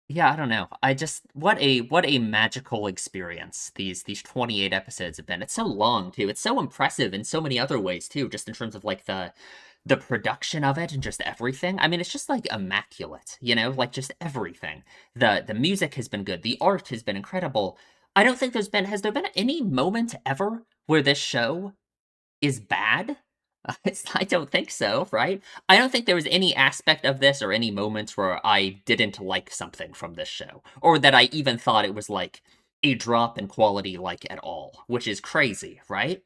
yeah, I don't know. I just what a magical experience these 28 episodes have been. It's so long too. It's so impressive in so many other ways too, just in terms of like the production of it and just everything. I mean, it's just like immaculate, like just everything. The music has been good. The art has been incredible. I don't think has there been any moment ever where this show is bad? I don't think so, right? I don't think there was any aspect of this or any moments where I didn't like something from this show, or that I even thought it was like a drop in quality, like at all, which is crazy, right?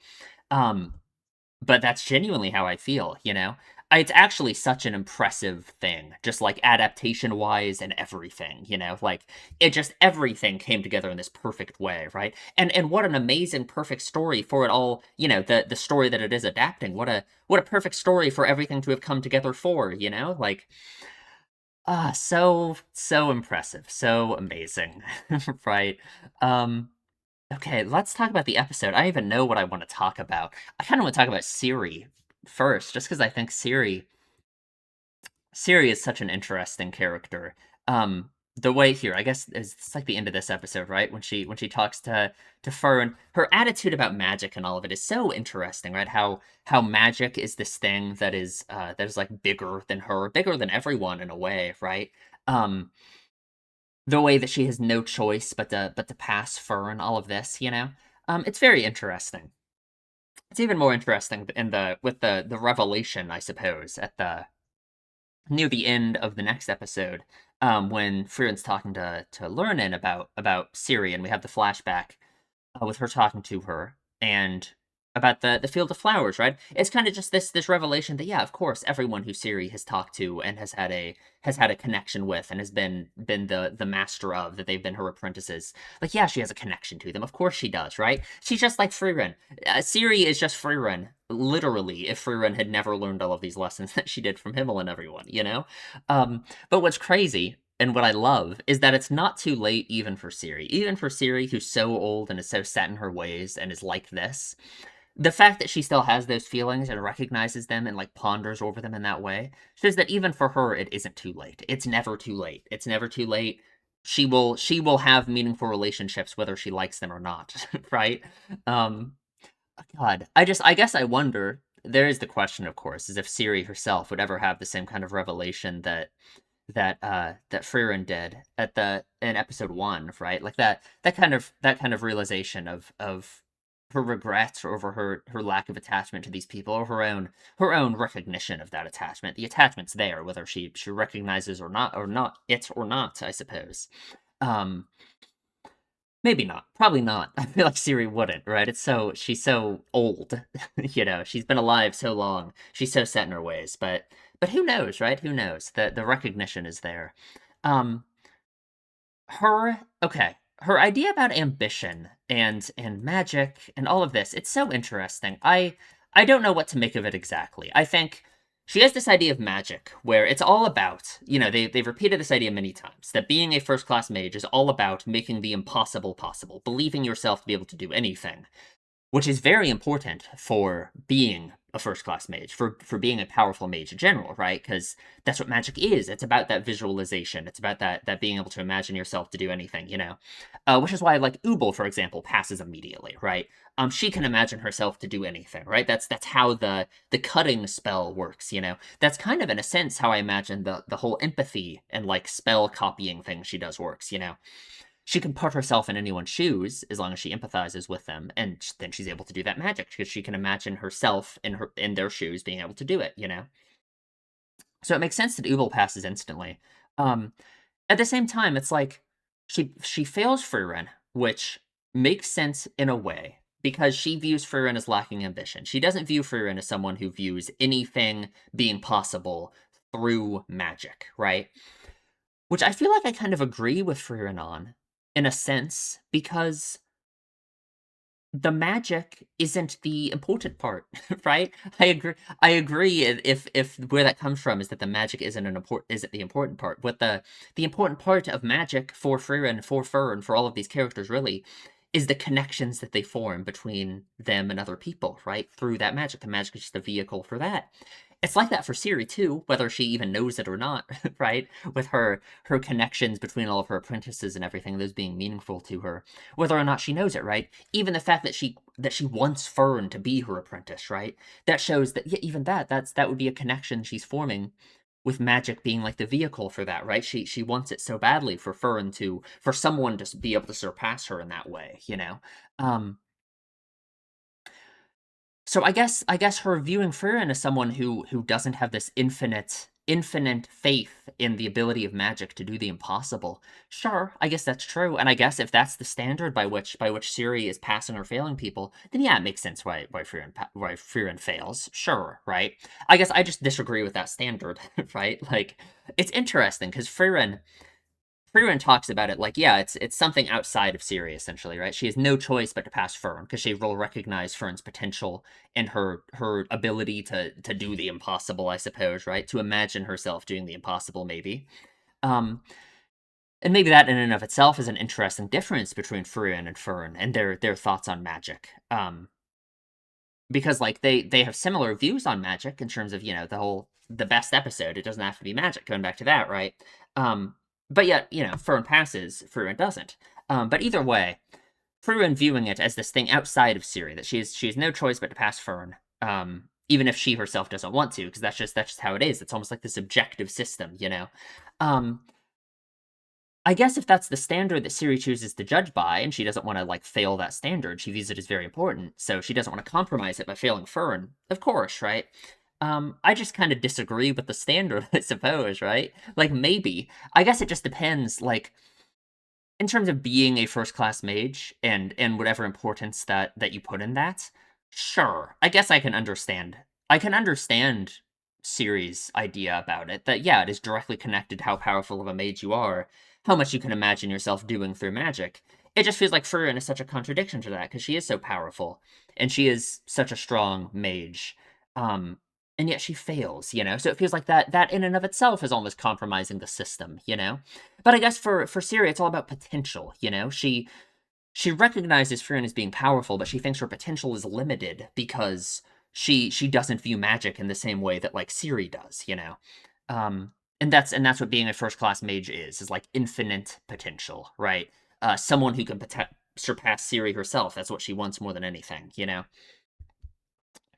Um, but that's genuinely how I feel, you know? It's actually such an impressive thing, just like adaptation wise and everything, Like it just everything came together in this perfect way, right? And what an amazing perfect story for it all, the story that it is adapting. What a perfect story for everything to have come together for, Like so impressive, so amazing, right? Um Okay, let's talk about the episode. I don't even know what I want to talk about. I kind of want to talk about Siri first, just because I think Siri is such an interesting character. The way here, I guess, it's like the end of this episode, right? When she talks to Fern, her attitude about magic and all of it is so interesting, right? How magic is this thing that is like bigger than her, bigger than everyone in a way, right? Um, the way that she has no choice but to pass Fern, all of this, it's very interesting. It's even more interesting in the with the revelation, I suppose, at the near the end of the next episode, when Frieren's talking to Lernan about Ciri, and we have the flashback with her talking to her and about the field of flowers, right? It's kind of just this revelation that yeah, of course, everyone who Siri has talked to and has had a connection with and has been the master of, that they've been her apprentices. Like yeah, she has a connection to them. Of course she does, right? She's just like Frieren. Siri is just Frieren. Literally, if Frieren had never learned all of these lessons that she did from Himmel and everyone. But what's crazy and what I love is that it's not too late even for Ciri. Even for Ciri, who's so old and is so set in her ways and is like this. The fact that she still has those feelings and recognizes them and like ponders over them in that way shows that even for her it isn't too late. It's never too late. It's never too late. She will have meaningful relationships whether she likes them or not, right? Um God, I guess I wonder. There is the question, of course, is if Ciri herself would ever have the same kind of revelation that Frieren did in episode 1, right? Like that kind of realization of her regrets over her lack of attachment to these people, or her own recognition of that attachment. The attachment's there, whether she recognizes or not, I suppose. Um Maybe not. Probably not. I feel like Siri wouldn't, right? She's so old, She's been alive so long. She's so set in her ways. But who knows, right? Who knows? The recognition is there. Um, her idea about ambition and magic and all of this, it's so interesting. I don't know what to make of it exactly. I think she has this idea of magic where it's all about, they've repeated this idea many times, that being a first class mage is all about making the impossible possible, believing yourself to be able to do anything, which is very important for being a first class mage, for being a powerful mage in general, right? Because that's what magic is. It's about that visualization. It's about that being able to imagine yourself to do anything. Which is why, like, Ubel, for example, passes immediately, right? She can imagine herself to do anything, right? That's how the cutting spell works. That's kind of in a sense how I imagine the whole empathy and like spell copying thing she does works. She can put herself in anyone's shoes as long as she empathizes with them, and then she's able to do that magic because she can imagine herself in their shoes being able to do it. So it makes sense that Ubel passes instantly. Um, at the same time, it's like she fails Frieren, which makes sense in a way because she views Frieren as lacking ambition. She doesn't view Frieren as someone who views anything being possible through magic, right? Which I feel like I kind of agree with Frieren on, in a sense, because the magic isn't the important part, right? I agree. I agree. If where that comes from is that the magic isn't the important part. What the important part of magic for Frieren, for Fur, and for all of these characters really is the connections that they form between them and other people, right? Through that magic. The magic is just a vehicle for that. It's like that for Siri too, whether she even knows it or not, right? With her connections between all of her apprentices and everything, those being meaningful to her, whether or not she knows it, right? Even the fact that she wants Fern to be her apprentice, right? That shows that, yeah, even that would be a connection she's forming with magic being like the vehicle for that, right? She wants it so badly for Fern to for someone to be able to surpass her in that way, you know. Um, so I guess her viewing Frieren as someone who doesn't have this infinite faith in the ability of magic to do the impossible. Sure, I guess that's true, and I guess if that's the standard by which Siri is passing or failing people, then yeah, it makes sense why Frieren fails. Sure, right? I guess I just disagree with that standard, right? Like it's interesting because Frieren talks about it like, yeah, it's something outside of Siri, essentially, right? She has no choice but to pass Fern, because she will recognize Fern's potential and her ability to do the impossible, I suppose, right? To imagine herself doing the impossible, maybe. Um, and maybe that in and of itself is an interesting difference between Frieren and Fern and their thoughts on magic. Because like they have similar views on magic in terms of, the best episode. It doesn't have to be magic, going back to that, right? Um, but yet, Fern passes, Fruin doesn't. But either way, Fruin viewing it as this thing outside of Siri, that she has no choice but to pass Fern, even if she herself doesn't want to, because that's just how it is. It's almost like this objective system, you know. Um, I guess if that's the standard that Siri chooses to judge by, and she doesn't want to like fail that standard, she views it as very important, so she doesn't want to compromise it by failing Fern. Of course, right? I just kind of disagree with the standard, I suppose, right? Like maybe. I guess it just depends, like, in terms of being a first class mage and whatever importance that you put in that. Sure. I guess I can understand Siri's idea about it, that yeah, it is directly connected to how powerful of a mage you are, how much you can imagine yourself doing through magic. It just feels like Frieren is such a contradiction to that, because she is so powerful and she is such a strong mage. Um and yet she fails, so it feels like that in and of itself is almost compromising the system. But I guess for Siri, it's all about potential. She recognizes Frieren as being powerful, but she thinks her potential is limited because she doesn't view magic in the same way that like Siri does. Um, and that's what being a first class mage is like infinite potential, right? Someone who can surpass Siri herself. That's what she wants more than anything.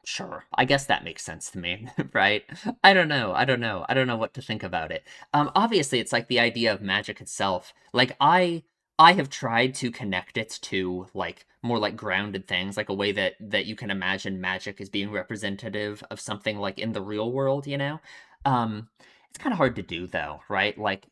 Sure. I guess that makes sense to me, right? I don't know. I don't know. I don't know what to think about it. Obviously it's like the idea of magic itself. Like I have tried to connect it to like more like grounded things, like a way that you can imagine magic as being representative of something like in the real world. Um it's kind of hard to do though, right? Like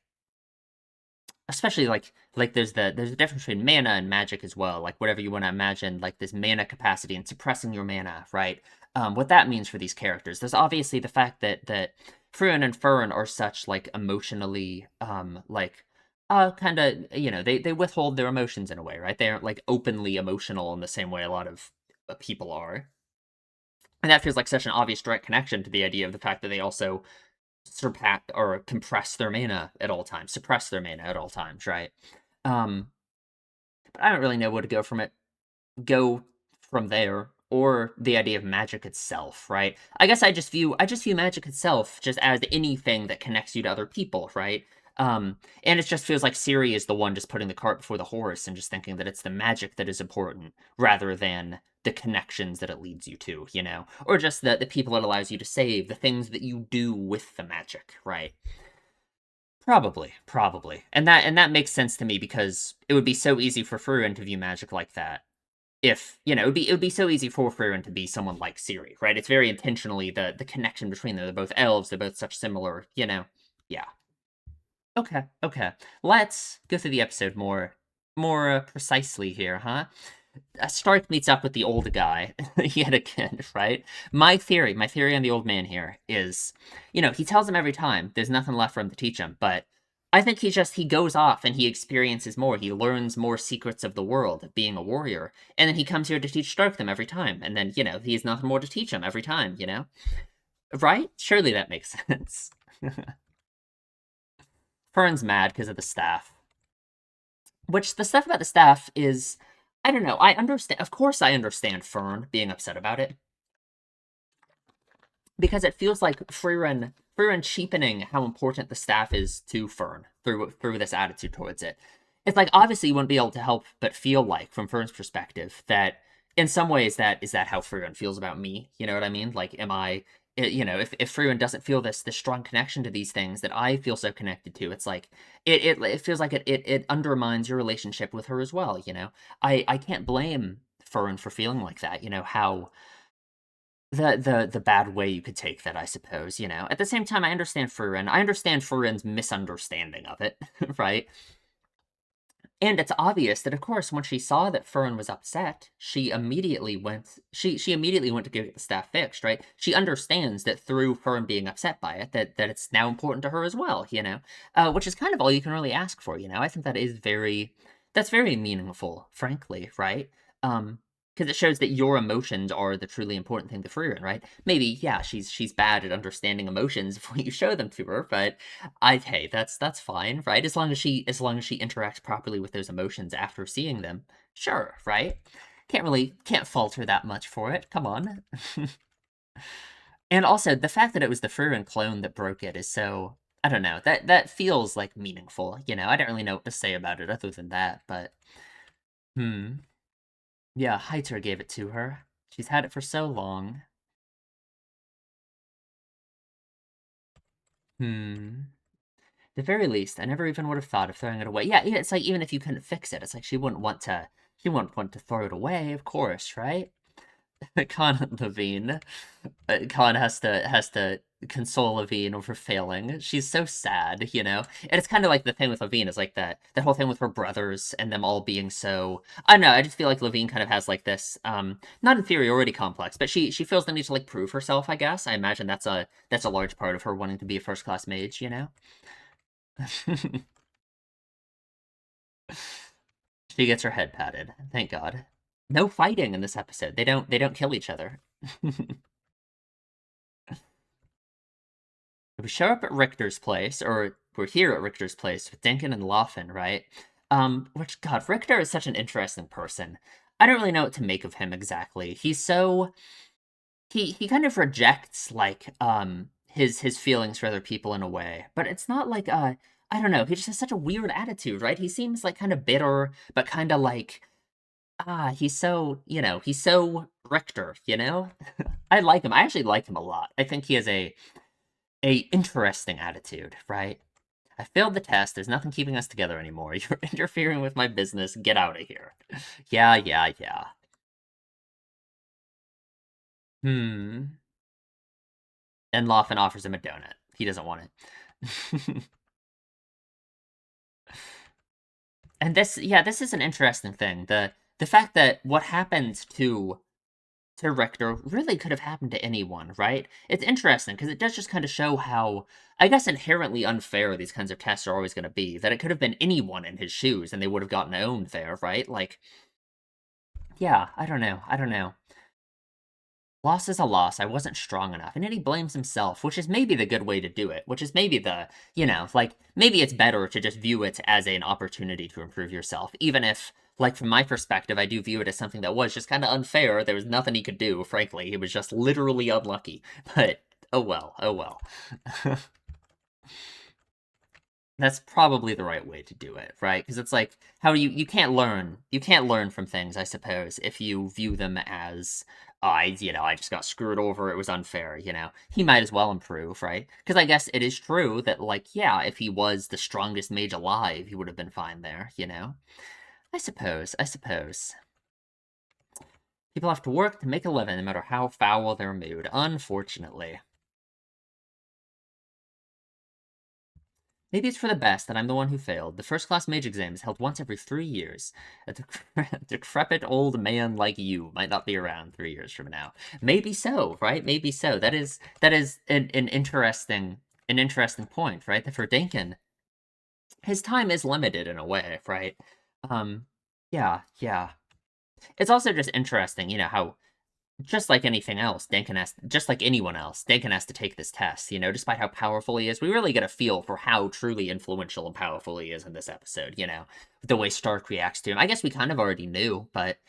especially like there's a difference between mana and magic as well. Like whatever you want to imagine, like this mana capacity and suppressing your mana, right? What that means for these characters. There's obviously the fact that Frieren and Fern are such like emotionally like kind of they withhold their emotions in a way, right? They aren't like openly emotional in the same way a lot of people are. And that feels like such an obvious direct connection to the idea of the fact that they also surpass or compress their mana at all times, suppress their mana at all times, right? Um, but I don't really know where to go from there, or the idea of magic itself, right? I guess I just view magic itself just as anything that connects you to other people, right? And it just feels like Siri is the one just putting the cart before the horse and just thinking that it's the magic that is important rather than the connections that it leads you to, or just the people it allows you to save, the things that you do with the magic, right? Probably, and that makes sense to me because it would be so easy for Frieren to view magic like that. If it would be so easy for Frieren to be someone like Siri, right? It's very intentionally the connection between them. They're both elves. They're both such similar. Yeah. Okay. Let's go through the episode more precisely here, huh? Stark meets up with the old guy yet again, right? My theory on the old man here is, he tells him every time there's nothing left for him to teach him, but I think he goes off and he experiences more. He learns more secrets of the world of being a warrior, and then he comes here to teach Stark them every time. And then he has nothing more to teach him every time. Right? Surely that makes sense. Fern's mad because of the staff. Which the stuff about the staff is, I don't know. I understand. Of course, I understand Fern being upset about it because it feels like Frieren cheapening how important the staff is to Fern through this attitude towards it. It's like obviously you wouldn't be able to help but feel like, from Fern's perspective, that in some ways that is that how Frieren feels about me. You know what I mean? Like, am I? If Frieren doesn't feel this strong connection to these things that I feel so connected to, it's like it feels like it undermines your relationship with her as well. I can't blame Fern for feeling like that. How the bad way you could take that, I suppose. At the same time, I understand Frieren. I understand Frierin's misunderstanding of it, right? And it's obvious that, of course, when she saw that Fern was upset, she immediately went. She immediately went to go get the staff fixed. Right? She understands that through Fern being upset by it, that it's now important to her as well. Which is kind of all you can really ask for. I think that's very meaningful, frankly. Right? Because it shows that your emotions are the truly important thing to Frieren, right? Maybe, yeah, she's bad at understanding emotions before you show them to her, but hey, that's fine, right? As long as she interacts properly with those emotions after seeing them, sure, right? Can't fault her that much for it. Come on. And also the fact that it was the Frieren clone that broke it is so, I don't know, that feels like meaningful. I don't really know what to say about it other than that, but hmm. Yeah, Heiter gave it to her. She's had it for so long. Hmm. At the very least, I never even would have thought of throwing it away. Yeah, it's like even if you couldn't fix it, it's like she wouldn't want to throw it away, of course, right? Con Levine. Con has to console Levine over failing. She's so sad. And it's kind of like the thing with Levine is like that whole thing with her brothers and them all being so. I don't know. I just feel like Levine kind of has like this not inferiority complex, but she feels the need to like prove herself. I guess I imagine that's a large part of her wanting to be a first class mage. She gets her head patted. Thank God. No fighting in this episode. They don't kill each other. We show up at Richter's place, or we're here at Richter's place with Dinkin and Laufen, right? Which God, Richter is such an interesting person. I don't really know what to make of him exactly. He's so he kind of rejects like his feelings for other people in a way, but it's not like I don't know. He just has such a weird attitude, right? He seems like kind of bitter, but kind of like he's so Richter. I like him. I actually like him a lot. I think he has a interesting attitude, right? I failed the test. There's nothing keeping us together anymore. You're interfering with my business. Get out of here. Yeah, yeah, yeah. Hmm. And Laufen offers him a donut. He doesn't want it. And this is an interesting thing. The fact that what happened to Richter really could have happened to anyone, right? It's interesting because it does just kind of show how, I guess, inherently unfair these kinds of tests are always going to be. That it could have been anyone in his shoes and they would have gotten owned there, right? Like, yeah, I don't know. I don't know. Loss is a loss. I wasn't strong enough. And then he blames himself, which is maybe the good way to do it, which is maybe like, maybe it's better to just view it as an opportunity to improve yourself, even if, like, from my perspective, I do view it as something that was just kind of unfair. There was nothing he could do, frankly. He was just literally unlucky. But, oh well, oh well. That's probably the right way to do it, right? Because it's like how you can't learn from things, I suppose, if you view them as I just got screwed over, it was unfair. He might as well improve, right? Because I guess it is true that, like, yeah, if he was the strongest mage alive, he would have been fine there. I suppose people have to work to make a living, no matter how foul their mood, unfortunately. Maybe it's for the best that I'm the one who failed. The first class mage exam is held once every 3 years. A decrepit old man like you might not be around 3 years from now. Maybe so, right? Maybe so. That is an interesting point, right? For Dinkin, his time is limited in a way, right? Um, yeah, yeah. It's also just interesting, how just like anything else, just like anyone else, Dankin has to take this test, despite how powerful he is. We really get a feel for how truly influential and powerful he is in this episode, the way Stark reacts to him. I guess we kind of already knew, but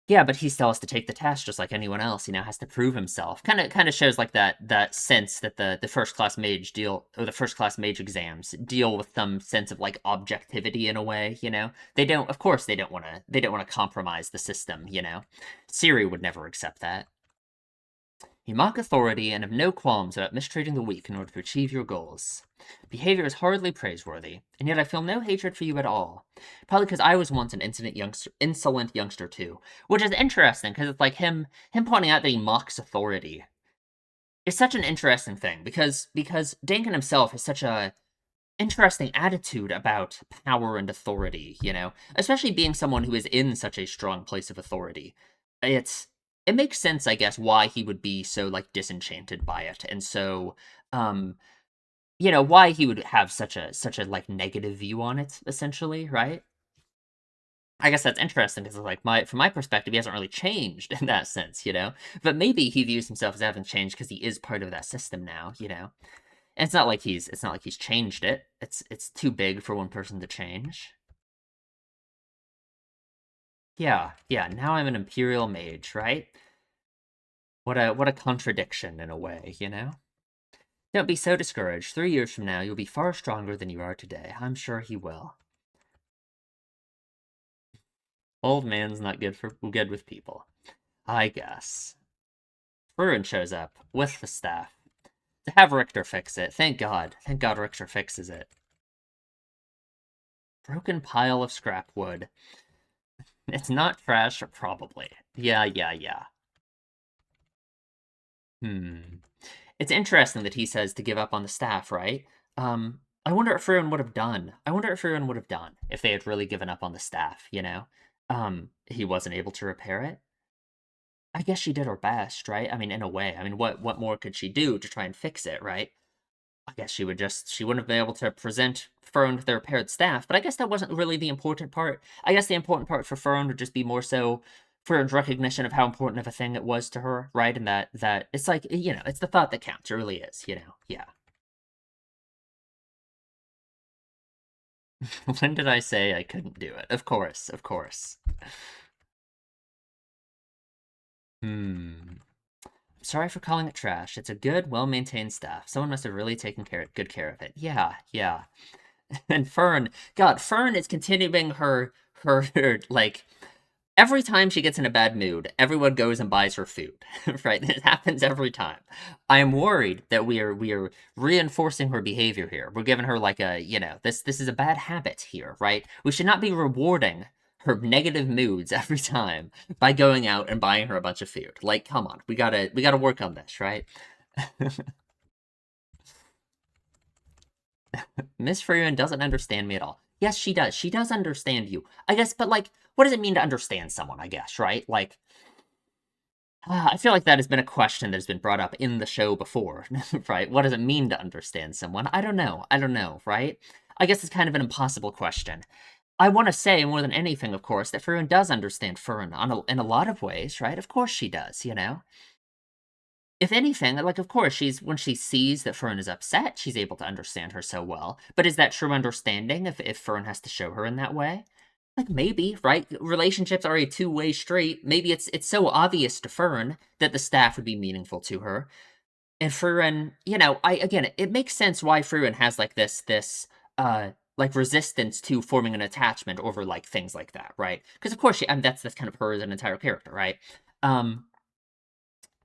yeah, but he still has to take the test just like anyone else, has to prove himself. Kind of shows like that sense that the first class mage the first class mage exams deal with some sense of like objectivity in a way. They don't of course they don't want to compromise the system. Siri would never accept that. You mock authority and have no qualms about mistreating the weak in order to achieve your goals. Behavior is hardly praiseworthy, and yet I feel no hatred for you at all. Probably because I was once an insolent youngster too, which is interesting because it's like him pointing out that he mocks authority is such an interesting thing because Dankin himself has such a interesting attitude about power and authority, especially being someone who is in such a strong place of authority. It makes sense, I guess, why he would be so like disenchanted by it, and so why he would have such a like negative view on it, essentially, right? I guess that's interesting because like from my perspective, he hasn't really changed in that sense. But maybe he views himself as having changed because he is part of that system now. And it's not like he's changed it. It's too big for one person to change. Yeah, yeah, now I'm an Imperial Mage, right? What a contradiction in a way. Don't be so discouraged. 3 years from now, you'll be far stronger than you are today. I'm sure he will. Old man's not good with people. I guess. Frieren shows up with the staff to have Richter fix it. Thank God. Thank God Richter fixes it. Broken pile of scrap wood. It's not trash, probably. Yeah, yeah, yeah. It's interesting that he says to give up on the staff, right? I wonder what Frieren would have done. I wonder what Frieren would have done if they had really given up on the staff. He wasn't able to repair it. I guess she did her best, right? I mean, in a way. I mean, what more could she do to try and fix it, right? I guess she wouldn't have been able to present Frieren with the repaired staff, but I guess that wasn't really the important part. I guess the important part for Frieren would just be more so Frieren's recognition of how important of a thing it was to her, right? And that it's like, it's the thought that counts. It really is. Yeah. When did I say I couldn't do it? Of course, of course. Sorry for calling it trash. It's a good, well-maintained staff. Someone must have really taken good care of it. Yeah, yeah. And Fern is continuing her like every time she gets in a bad mood, everyone goes and buys her food. Right? It happens every time. I am worried that we are reinforcing her behavior here. We're giving her like this is a bad habit here, right? We should not be rewarding her negative moods every time by going out and buying her a bunch of food. Like, come on, we gotta work on this, right? Miss Frieren doesn't understand me at all. Yes, she does. She does understand you. I guess, but like, what does it mean to understand someone, I guess, right? Like, I feel like that has been a question that has been brought up in the show before, right? What does it mean to understand someone? I don't know. I don't know, right? I guess it's kind of an impossible question. I want to say more than anything, of course, that Frieren does understand Frieren in a lot of ways, right? Of course she does. If anything, like, of course, when she sees that Frieren is upset, she's able to understand her so well. But is that true understanding if Frieren has to show her in that way? Like, maybe, right? Relationships are a two-way street. Maybe it's so obvious to Frieren that the staff would be meaningful to her. And Frieren, it makes sense why Frieren has, like, like, resistance to forming an attachment over, like, things like that, right? Because, of course, that's kind of her as an entire character, right?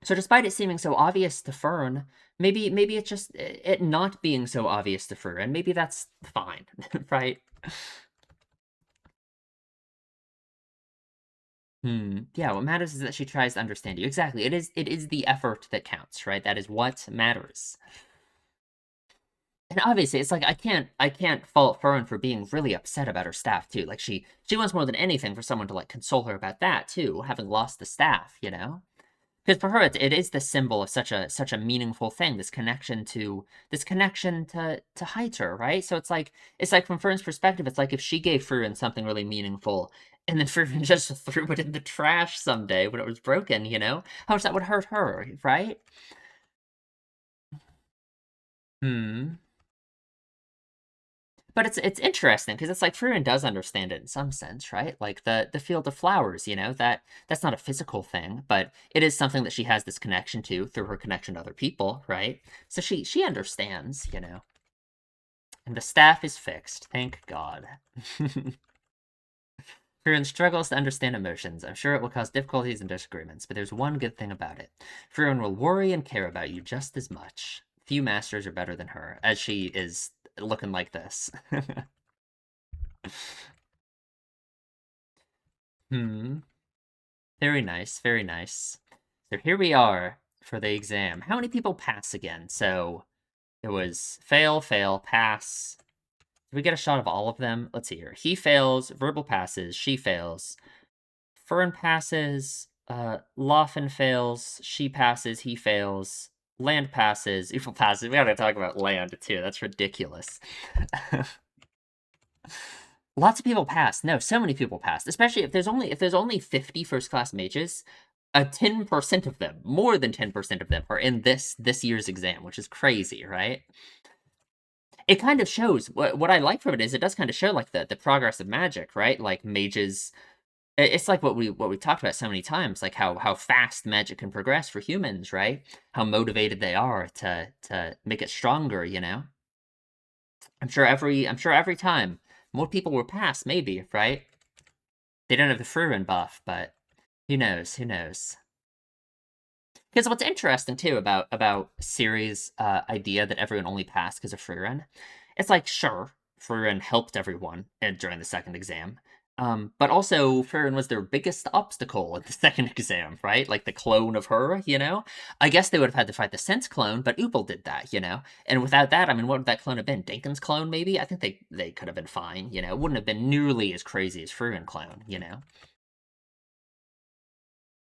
So despite it seeming so obvious to Fern, maybe it's just it not being so obvious to Fern, and maybe that's fine, right? Yeah, what matters is that she tries to understand you. Exactly. It is the effort that counts, right? That is what matters. And obviously, it's like I can't fault Fern for being really upset about her staff too. Like she wants more than anything for someone to like console her about that too, having lost the staff. Because for her, it is the symbol of such a meaningful thing. This connection to Haiter, right? So it's like from Fern's perspective, it's like if she gave Frieren something really meaningful, and then Frieren just threw it in the trash someday when it was broken. How much that would hurt her, right? Hmm. But it's interesting because it's like Frieren does understand it in some sense, right? Like the field of flowers, that's not a physical thing, but it is something that she has this connection to through her connection to other people, right? So she understands. And the staff is fixed, thank God. Frieren struggles to understand emotions. I'm sure it will cause difficulties and disagreements, but there's one good thing about it. Frieren will worry and care about you just as much. Few masters are better than her, as she is looking like this. Hmm. Very nice, very nice. So here we are for the exam. How many people pass again? So it was fail, fail, pass. Did we get a shot of all of them? Let's see here. He fails, verbal passes, she fails. Fern passes, Laughing fails, she passes, he fails. Land passes, Ufel passes. We gotta talk about land too. That's ridiculous. Lots of people passed. No, so many people passed. Especially if there's only 50 first class mages, 10% of them, more than 10% of them, are in this year's exam, which is crazy, right? It kind of shows what I like from it is it does kind of show like the progress of magic, right? Like mages, it's like what we talked about so many times, like how fast magic can progress for humans, right? How motivated they are to make it stronger. I'm sure every time more people were passed, maybe, right? They don't have the Frieren buff, but who knows? Who knows? Because what's interesting too about Ciri's idea that everyone only passed because of Frieren, it's like sure, Frieren helped everyone during the second exam, but also Frieren was their biggest obstacle at the second exam, right? Like the clone of her. I guess they would have had to fight the Sense clone, but Upal did that. And without that, I mean, what would that clone have been? Dinkin's clone, maybe? I think they could have been fine. It wouldn't have been nearly as crazy as Frieren clone.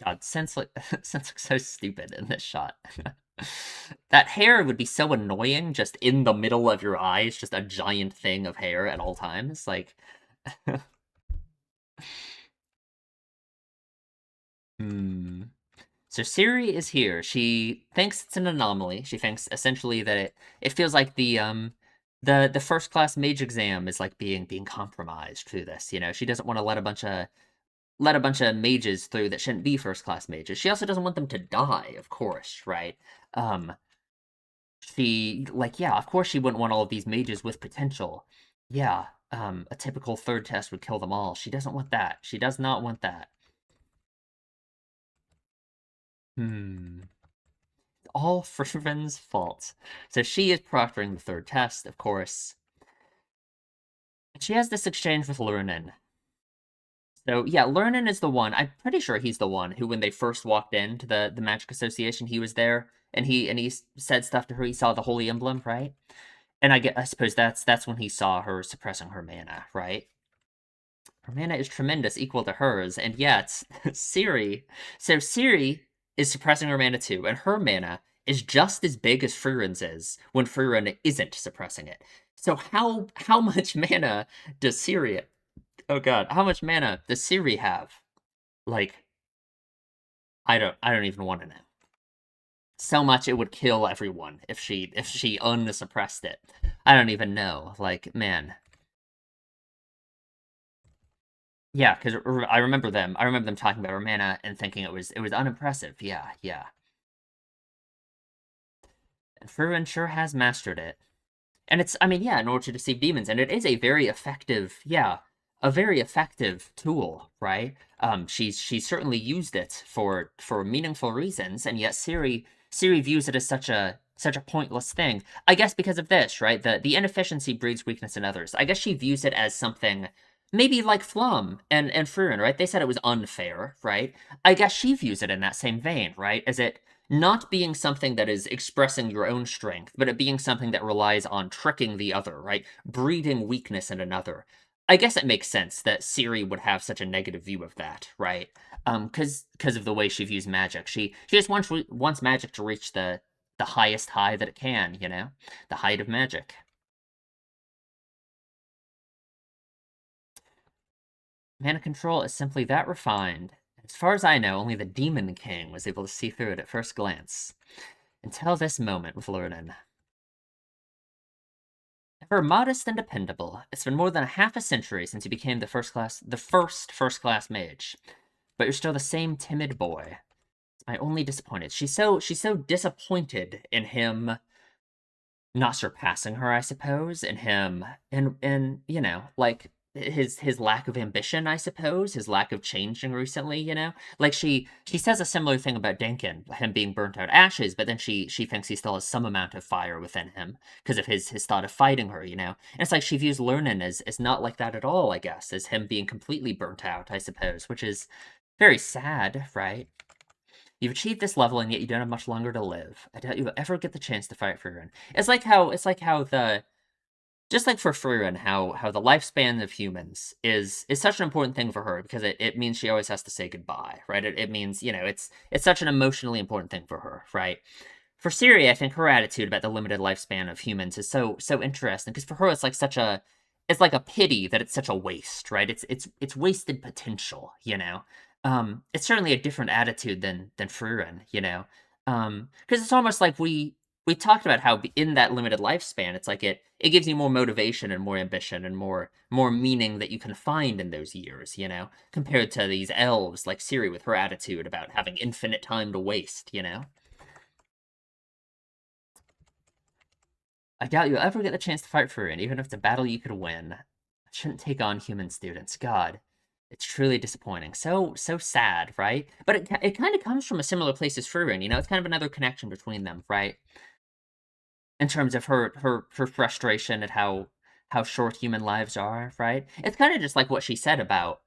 God, Sense Sense looks so stupid in this shot. That hair would be so annoying, just in the middle of your eyes, just a giant thing of hair at all times. Like, hmm. So Ciri is here. She thinks it's an anomaly. She thinks essentially that it feels like the first class mage exam is like being compromised through this. She doesn't want to let a bunch of mages through that shouldn't be first class mages. She also doesn't want them to die, of course, right? Um, yeah, of course she wouldn't want all of these mages with potential. Yeah, a typical third test would kill them all. She doesn't want that. She does not want that. Hmm. All Friren's fault. So she is proctoring the third test, of course. She has this exchange with Lurnan. So yeah, Lernan is the one. I'm pretty sure he's the one who, when they first walked into the Magic Association, he was there and he said stuff to her. He saw the Holy Emblem, right? And I suppose that's when he saw her suppressing her mana, right? Her mana is tremendous, equal to hers, and yet Ciri. So Ciri is suppressing her mana too, and her mana is just as big as Friren's is when Frieren isn't suppressing it. So how much mana does Ciri Oh god, how much mana does Ciri have? Like, I don't even want to know. So much it would kill everyone if she unsuppressed it. I don't even know. Like, man. Yeah, because I remember them talking about her mana and thinking it was unimpressive. Yeah, yeah. And Frieren sure has mastered it. And it's, I mean, yeah, in order to deceive demons, and it is a very effective, yeah, a very effective tool, right? She's certainly used it for meaningful reasons, and yet Ciri views it as such a pointless thing. I guess because of this, right? The inefficiency breeds weakness in others. I guess she views it as something maybe like Flum and Frieren, right? They said it was unfair, right? I guess she views it in that same vein, right? As it not being something that is expressing your own strength, but it being something that relies on tricking the other, right? Breeding weakness in another. I guess it makes sense that Ciri would have such a negative view of that, right? Because of the way she views magic. She just wants magic to reach the highest high that it can, you know, the height of magic. Mana control is simply that refined. As far as I know, only the Demon King was able to see through it at first glance. Until this moment with Lurnan. Ever modest and dependable, it's been more than half a century since you became the first class mage. But you're still the same timid boy. It's my only disappointed. She's so disappointed in him not surpassing her, I suppose, and him and you know, like his lack of ambition, I suppose, his lack of changing recently, you know? Like she says a similar thing about Denkin, him being burnt out ashes, but then she thinks he still has some amount of fire within him because of his thought of fighting her, you know? And it's like she views Lernan as not like that at all, I guess, as him being completely burnt out, I suppose, which is very sad, right? You've achieved this level, and yet you don't have much longer to live. I doubt you'll ever get the chance to fight Frieren. It's like how the just like for Frieren, how the lifespan of humans is such an important thing for her because it means she always has to say goodbye, right? It means, you know, it's such an emotionally important thing for her, right? For Ciri, I think her attitude about the limited lifespan of humans is so interesting because for her it's like a pity that it's such a waste, right? It's wasted potential, you know. It's certainly a different attitude than Frieren, you know. Because it's almost like we talked about how in that limited lifespan, it's like it gives you more motivation and more ambition and more meaning that you can find in those years, you know, compared to these elves like Ciri with her attitude about having infinite time to waste, you know. I doubt you'll ever get the chance to fight Frieren, even if it's a battle you could win. I shouldn't take on human students. God, it's truly disappointing. So sad, right? But it kind of comes from a similar place as Frieren, you know. It's kind of another connection between them, right? In terms of her frustration at how short human lives are, right? It's kind of just like what she said about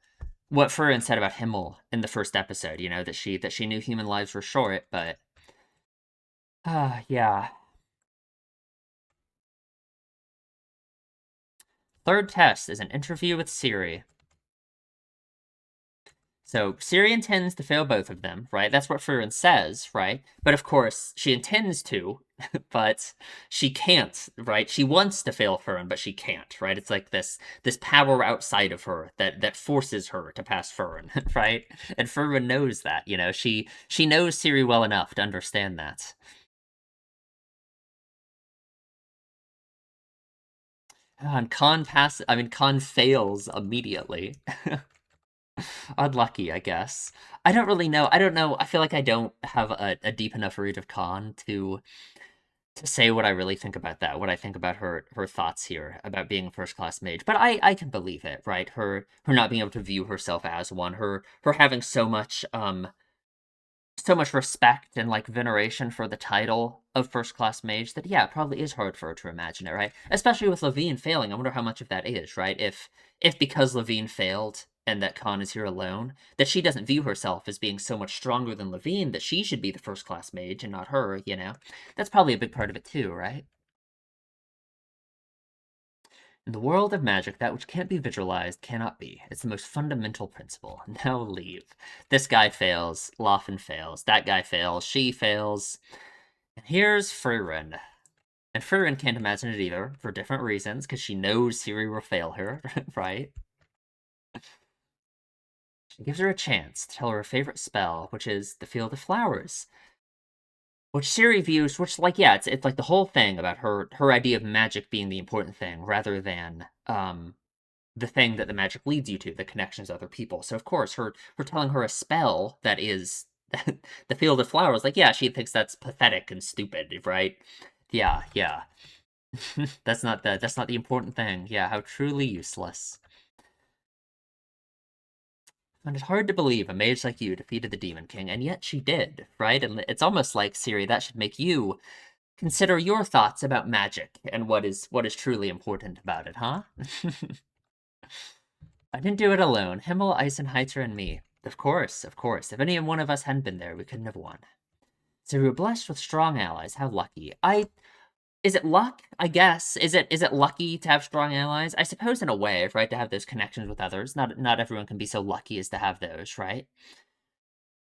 what Frieren said about Himmel in the first episode, you know, that she knew human lives were short, but yeah. Third test is an interview with Ciri. So Ciri intends to fail both of them, right? That's what Frieren says, right? But of course, she intends to, but she can't, right? She wants to fail Frieren, but she can't, right? It's like this power outside of her that forces her to pass Frieren, right? And Frieren knows that, you know. She knows Ciri well enough to understand that. And Khan fails immediately. Unlucky, I guess. I don't really know. I don't know. I feel like I don't have a deep enough read of Khan to say what I really think about that. What I think about her thoughts here about being a first class mage. But I can believe it, right? Her not being able to view herself as one. Her having so much respect and like veneration for the title of first class mage that yeah, it probably is hard for her to imagine it, right? Especially with Levine failing. I wonder how much of that is, right? If because Levine failed and that Khan is here alone, that she doesn't view herself as being so much stronger than Levine, that she should be the first class mage and not her, you know? That's probably a big part of it too, right? In the world of magic, that which can't be visualized cannot be. It's the most fundamental principle. Now leave. This guy fails. Laufin fails. That guy fails. She fails. And here's Frieren. And Frieren can't imagine it either, for different reasons, because she knows Ciri will fail her, right? She gives her a chance to tell her favorite spell, which is the Field of Flowers. Which Ciri views, which, like, yeah, it's like the whole thing about her idea of magic being the important thing, rather than, the thing that the magic leads you to, the connections to other people. So of course, her telling her a spell that is the Field of Flowers, like yeah, she thinks that's pathetic and stupid, right? Yeah, yeah. That's not the important thing. Yeah, how truly useless. And it's hard to believe a mage like you defeated the Demon King, and yet she did, right? And it's almost like Ciri, that should make you consider your thoughts about magic and what is truly important about it, huh? I didn't do it alone. Himmel, Eisenheiter, and me. Of course, of course. If any one of us hadn't been there, we couldn't have won. So we were blessed with strong allies. How lucky. is it luck? I guess. Is it lucky to have strong allies? I suppose in a way, right, to have those connections with others. Not everyone can be so lucky as to have those, right?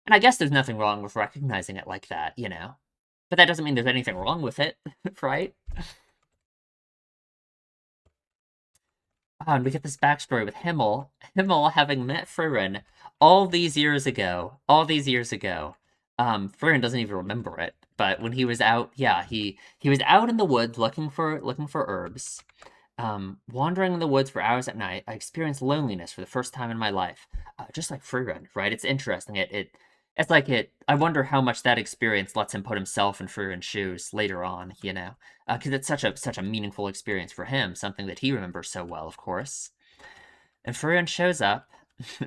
And I guess there's nothing wrong with recognizing it like that, you know? But that doesn't mean there's anything wrong with it, right? And we get this backstory with Himmel. Himmel having met Frieren all these years ago. Frieren doesn't even remember it, but when he was out, yeah, he was out in the woods looking for herbs. Wandering in the woods for hours at night, I experienced loneliness for the first time in my life. Just like Frieren, right? It's interesting. It's like it. I wonder how much that experience lets him put himself in Frieren's shoes later on. You know, because it's such a meaningful experience for him, something that he remembers so well, of course. And Frieren shows up,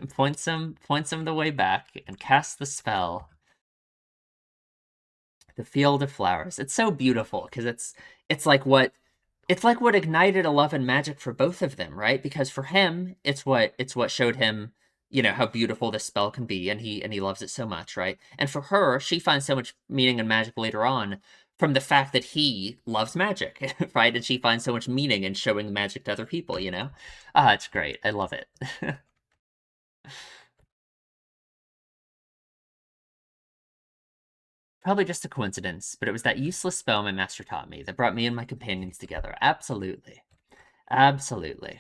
points him the way back, and casts the spell, the Field of Flowers. It's so beautiful because it's like what it's like what ignited a love and magic for both of them, right? Because for him, it's what showed him, how beautiful this spell can be, and he loves it so much, right? And for her, she finds so much meaning and magic later on from the fact that he loves magic, right? And she finds so much meaning in showing magic to other people, you know? Ah, it's great. I love it. Probably just a coincidence, but it was that useless spell my master taught me that brought me and my companions together. Absolutely. Absolutely.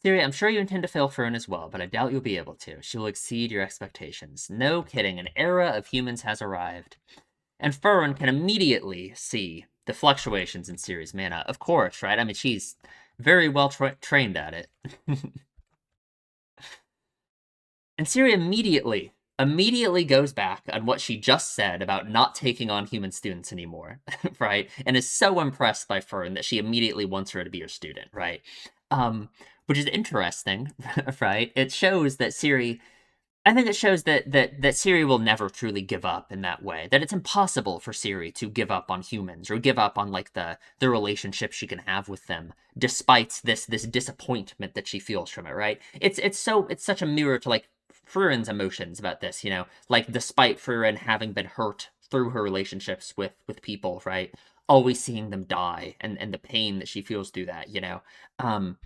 Siri, I'm sure you intend to fail Fern as well, but I doubt you'll be able to. She will exceed your expectations. No kidding, an era of humans has arrived. And Fern can immediately see the fluctuations in Siri's mana. Of course, right? I mean, she's very well trained at it. And Siri immediately goes back on what she just said about not taking on human students anymore, right? And is so impressed by Fern that she immediately wants her to be her student, right? Um, which is interesting, right? It shows that Siri. I think it shows that Siri will never truly give up in that way. That it's impossible for Siri to give up on humans or give up on like the relationship she can have with them, despite this disappointment that she feels from it. Right? It's such a mirror to like Frieren's emotions about this. Like despite Frieren having been hurt through her relationships with people, right? Always seeing them die and the pain that she feels through that. Um,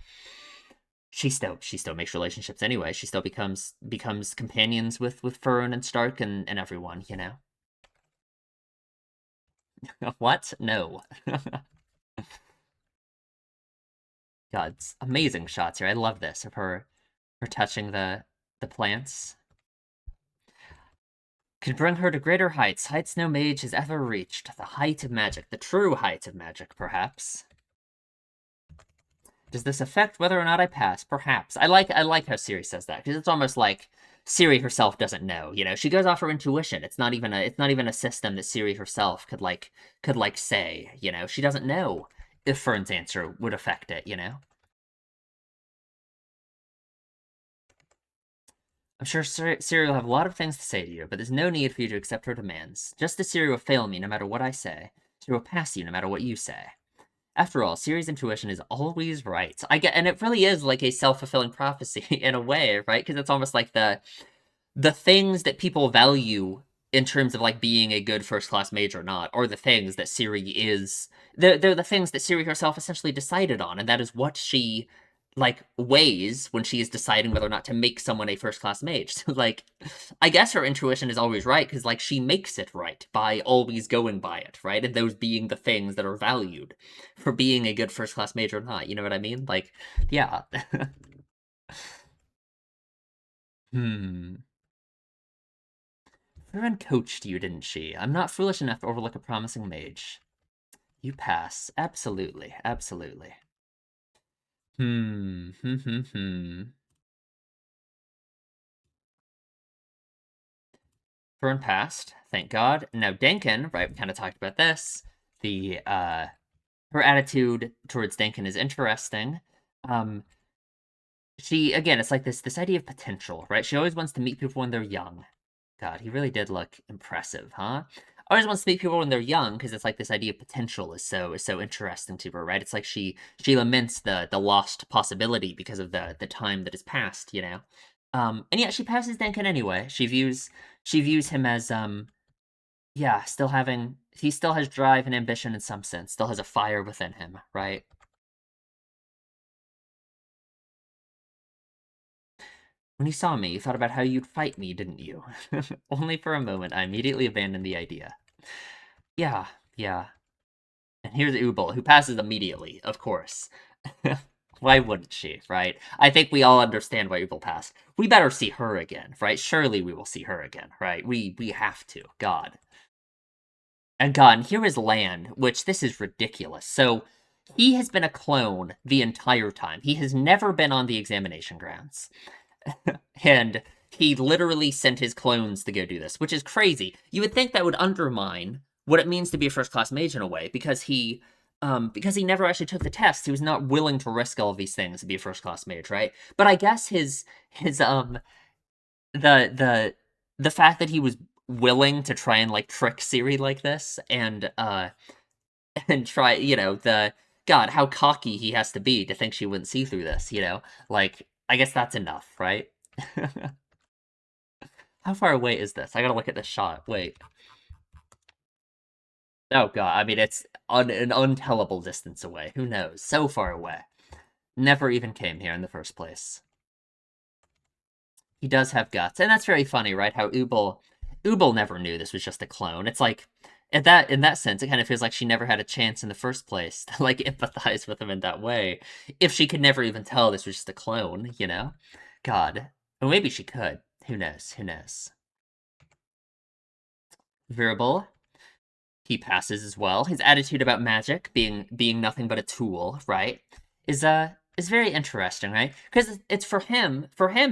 she still makes relationships anyway. She still becomes companions with Fern and Stark and everyone, you know. What? No. God, it's amazing shots here. I love this of her touching the plants. Can bring her to greater heights no mage has ever reached. The height of magic, the true height of magic, perhaps. Does this affect whether or not I pass? Perhaps. I like how Siri says that because it's almost like Siri herself doesn't know. She goes off her intuition. It's not even a system that Siri herself could say. She doesn't know if Fern's answer would affect it. I'm sure Siri will have a lot of things to say to you, but there's no need for you to accept her demands. Just as Siri will fail me no matter what I say, she will pass you no matter what you say. After all, Siri's intuition is always right. And it really is like a self-fulfilling prophecy in a way, right? Because it's almost like the things that people value in terms of like being a good first class mage or not are the things that Siri is. They're the things that Siri herself essentially decided on, and that is what she like weighs when she is deciding whether or not to make someone a first class mage. So like I guess her intuition is always right because like she makes it right by always going by it, right? And those being the things that are valued for being a good first class mage or not. You know what I mean? Like, yeah. Hmm. Frieren coached you, didn't she? I'm not foolish enough to overlook a promising mage. You pass. Absolutely. Absolutely. Hmm. Hmm. Hmm. Hmm. Frieren passed. Thank God. Now Denkin, right? We kind of talked about this. The her attitude towards Denkin is interesting. Um, she again, it's like this idea of potential, right? She always wants to meet people when they're young. God, he really did look impressive, huh? Always wants to meet people when they're young because it's like this idea of potential is so interesting to her, right? It's like she laments the lost possibility because of the time that has passed, you know. And yet she passes Duncan anyway. She views him as Yeah, he still has drive and ambition in some sense, still has a fire within him, right? When you saw me, you thought about how you'd fight me, didn't you? Only for a moment, I immediately abandoned the idea. Yeah, yeah. And here's Ubel, who passes immediately, of course. Why wouldn't she, right? I think we all understand why Ubel passed. We better see her again, right? Surely we will see her again, right? We have to. God. And God, and here is Land, which this is ridiculous. So he has been a clone the entire time. He has never been on the examination grounds. And he literally sent his clones to go do this, which is crazy. You would think that would undermine what it means to be a first class mage in a way, because he never actually took the test. He was not willing to risk all of these things to be a first class mage, right? But I guess his the the fact that he was willing to try and like trick Siri like this and try, the God, how cocky he has to be to think she wouldn't see through this, Like, I guess that's enough, right? How far away is this? I gotta look at this shot. Wait. Oh god, I mean, it's an untellable distance away. Who knows? So far away. Never even came here in the first place. He does have guts, and that's very funny, right? How Ubel never knew this was just a clone. It's like, in that sense, it kind of feels like she never had a chance in the first place to like empathize with him in that way. If she could never even tell this was just a clone, God. Or maybe she could. Who knows? Who knows? Verbal. He passes as well. His attitude about magic being nothing but a tool, right? Is very interesting, right? Because it's for him,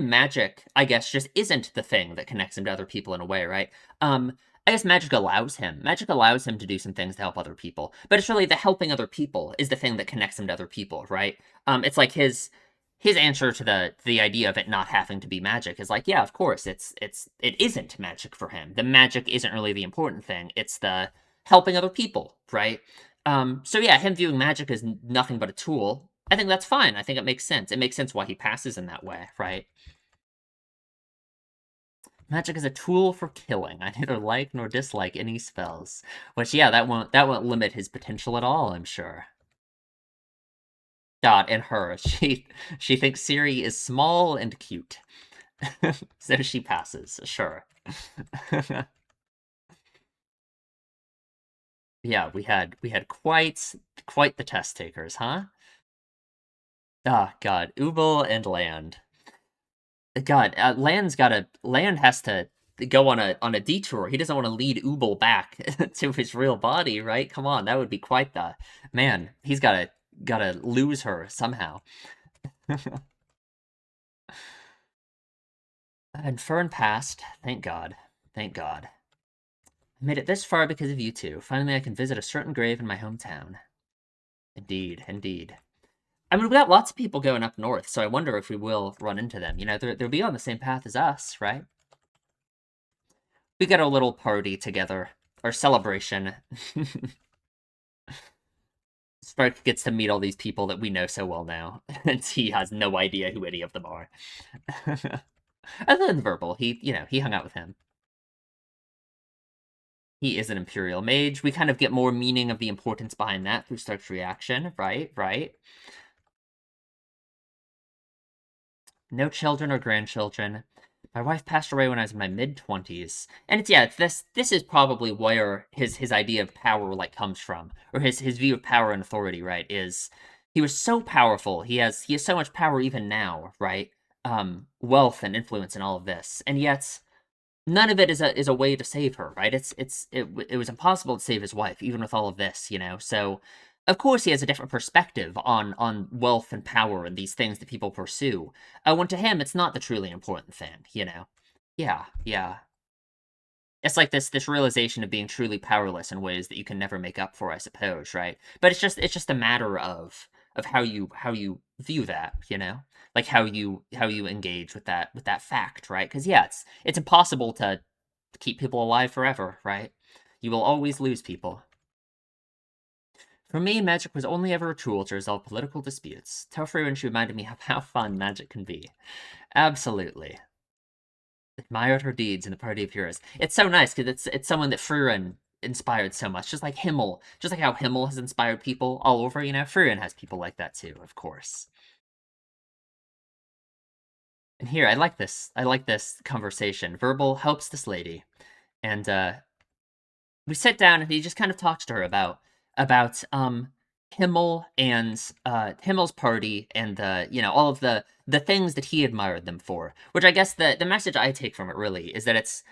magic, I guess, just isn't the thing that connects him to other people in a way, right? I guess magic allows him to do some things to help other people, but it's really the helping other people is the thing that connects him to other people, right? It's like his answer to the idea of it not having to be magic is like, yeah, of course, it isn't magic for him. The magic isn't really the important thing. It's the helping other people, right? So yeah, him viewing magic as nothing but a tool, I think that's fine. I think it makes sense. It makes sense why he passes in that way, right? Magic is a tool for killing. I neither like nor dislike any spells. Which yeah, that won't limit his potential at all, I'm sure. Dot and her. She thinks Siri is small and cute. So she passes, sure. Yeah, we had quite the test takers, huh? Ah, God, Ubel and Land. God, Land has to go on a detour. He doesn't want to lead Ubel back to his real body, right? Come on, that would be quite the man. He's gotta lose her somehow. And Fern passed. Thank God. Thank God. I made it this far because of you two. Finally, I can visit a certain grave in my hometown. Indeed, indeed. I mean, we got lots of people going up north, so I wonder if we will run into them. They'll be on the same path as us, right? We got a little party together, or celebration. Spark gets to meet all these people that we know so well now, and he has no idea who any of them are. Other than Verbal, he hung out with him. He is an Imperial Mage. We kind of get more meaning of the importance behind that through Stark's reaction, right? Right. No children or grandchildren. My wife passed away when I was in my mid-20s. And this is probably where his idea of power like comes from, or his view of power and authority, right? Is he was so powerful. He has so much power even now, right? Wealth and influence and all of this. And yet none of it is a way to save her, right? It was impossible to save his wife, even with all of this, So, of course, he has a different perspective on wealth and power and these things that people pursue. When to him, it's not the truly important thing. Yeah, yeah. It's like this realization of being truly powerless in ways that you can never make up for, I suppose, right? But it's just a matter of how you view that. Like how you engage with that fact, right? Because yeah, it's impossible to keep people alive forever, right? You will always lose people. For me, magic was only ever a tool to resolve political disputes. Tell Frieren she reminded me of how fun magic can be. Absolutely. Admired her deeds in the party of heroes. It's so nice because it's someone that Frieren inspired so much, just like Himmel, just like how Himmel has inspired people all over. Frieren has people like that too, of course. And here, I like this. I like this conversation. Verbal helps this lady, and we sit down, and he just kind of talks to her about Himmel and Himmel's party, and all of the things that he admired them for. Which I guess the message I take from it really is that it's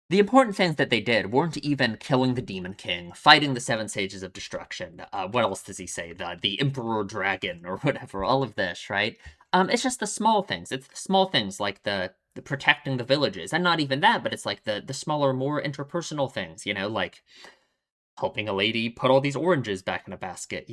the important things that they did weren't even killing the Demon King, fighting the Seven Sages of Destruction. What else does he say? The Emperor Dragon or whatever. All of this, right? It's just the small things. It's the small things like the protecting the villages, and not even that, but it's like the smaller, more interpersonal things. Like helping a lady put all these oranges back in a basket.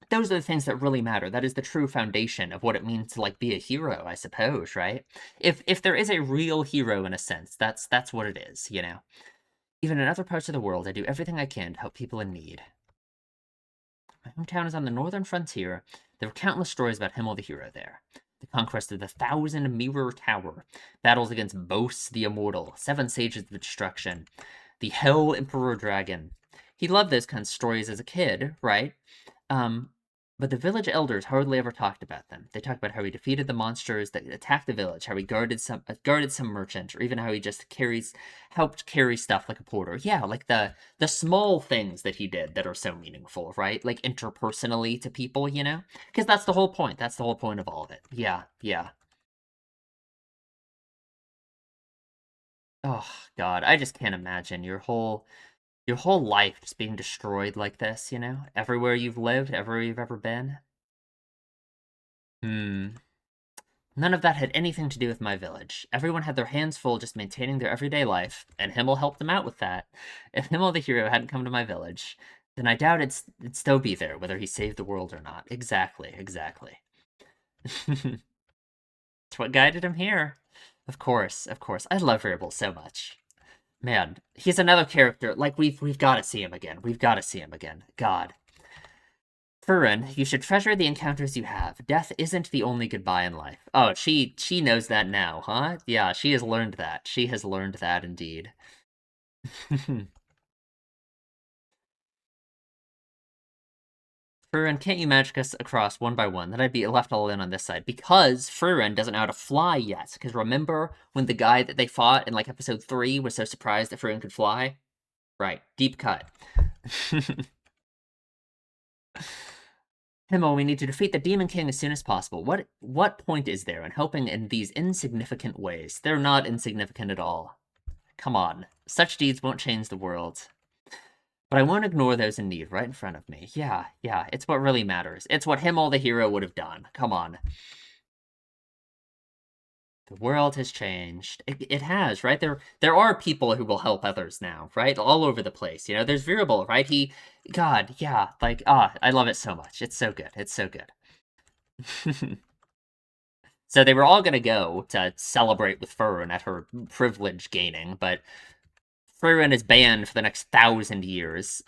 Those are the things that really matter. That is the true foundation of what it means to be a hero, I suppose, right? If there is a real hero in a sense, that's what it is. Even in other parts of the world, I do everything I can to help people in need. My hometown is on the northern frontier. There were countless stories about Himmel the hero there. The conquest of the Thousand Mirror Tower, battles against Bos the Immortal, Seven Sages of Destruction, the Hell Emperor Dragon. He loved those kinds of stories as a kid, right? Um, but the village elders hardly ever talked about them. They talked about how he defeated the monsters that attacked the village, how he guarded some merchant, or even how he just helped carry stuff like a porter. Yeah, like the small things that he did that are so meaningful, right? Like interpersonally to people. Because that's the whole point. That's the whole point of all of it. Yeah, yeah. Oh God, I just can't imagine your whole life just being destroyed like this. Everywhere you've lived, everywhere you've ever been. Hmm. None of that had anything to do with my village. Everyone had their hands full just maintaining their everyday life, and Himmel helped them out with that. If Himmel the hero hadn't come to my village, then I doubt it'd still be there, whether he saved the world or not. Exactly, exactly. It's what guided him here. Of course, of course. I love Variable so much. Man, he's another character. Like we've got to see him again. We've got to see him again. God. Frieren, you should treasure the encounters you have. Death isn't the only goodbye in life. Oh, she knows that now, huh? Yeah, she has learned that. She has learned that indeed. Frieren, can't you magic us across one by one? Then I'd be left all in on this side. Because Frieren doesn't know how to fly yet. Because remember when the guy that they fought in episode 3 was so surprised that Frieren could fly? Right, deep cut. Himmel, we need to defeat the Demon King as soon as possible. What point is there in helping in these insignificant ways? They're not insignificant at all. Come on. Such deeds won't change the world. But I won't ignore those in need right in front of me. Yeah, yeah, it's what really matters. It's what Himmel the hero would have done. Come on. The world has changed. It has, right? There are people who will help others now, right? All over the place. There's Variable, right? God, yeah, I love it so much. It's so good. It's so good. So they were all gonna go to celebrate with Frieren at her privilege gaining, but Frieren is banned for the next 1,000 years.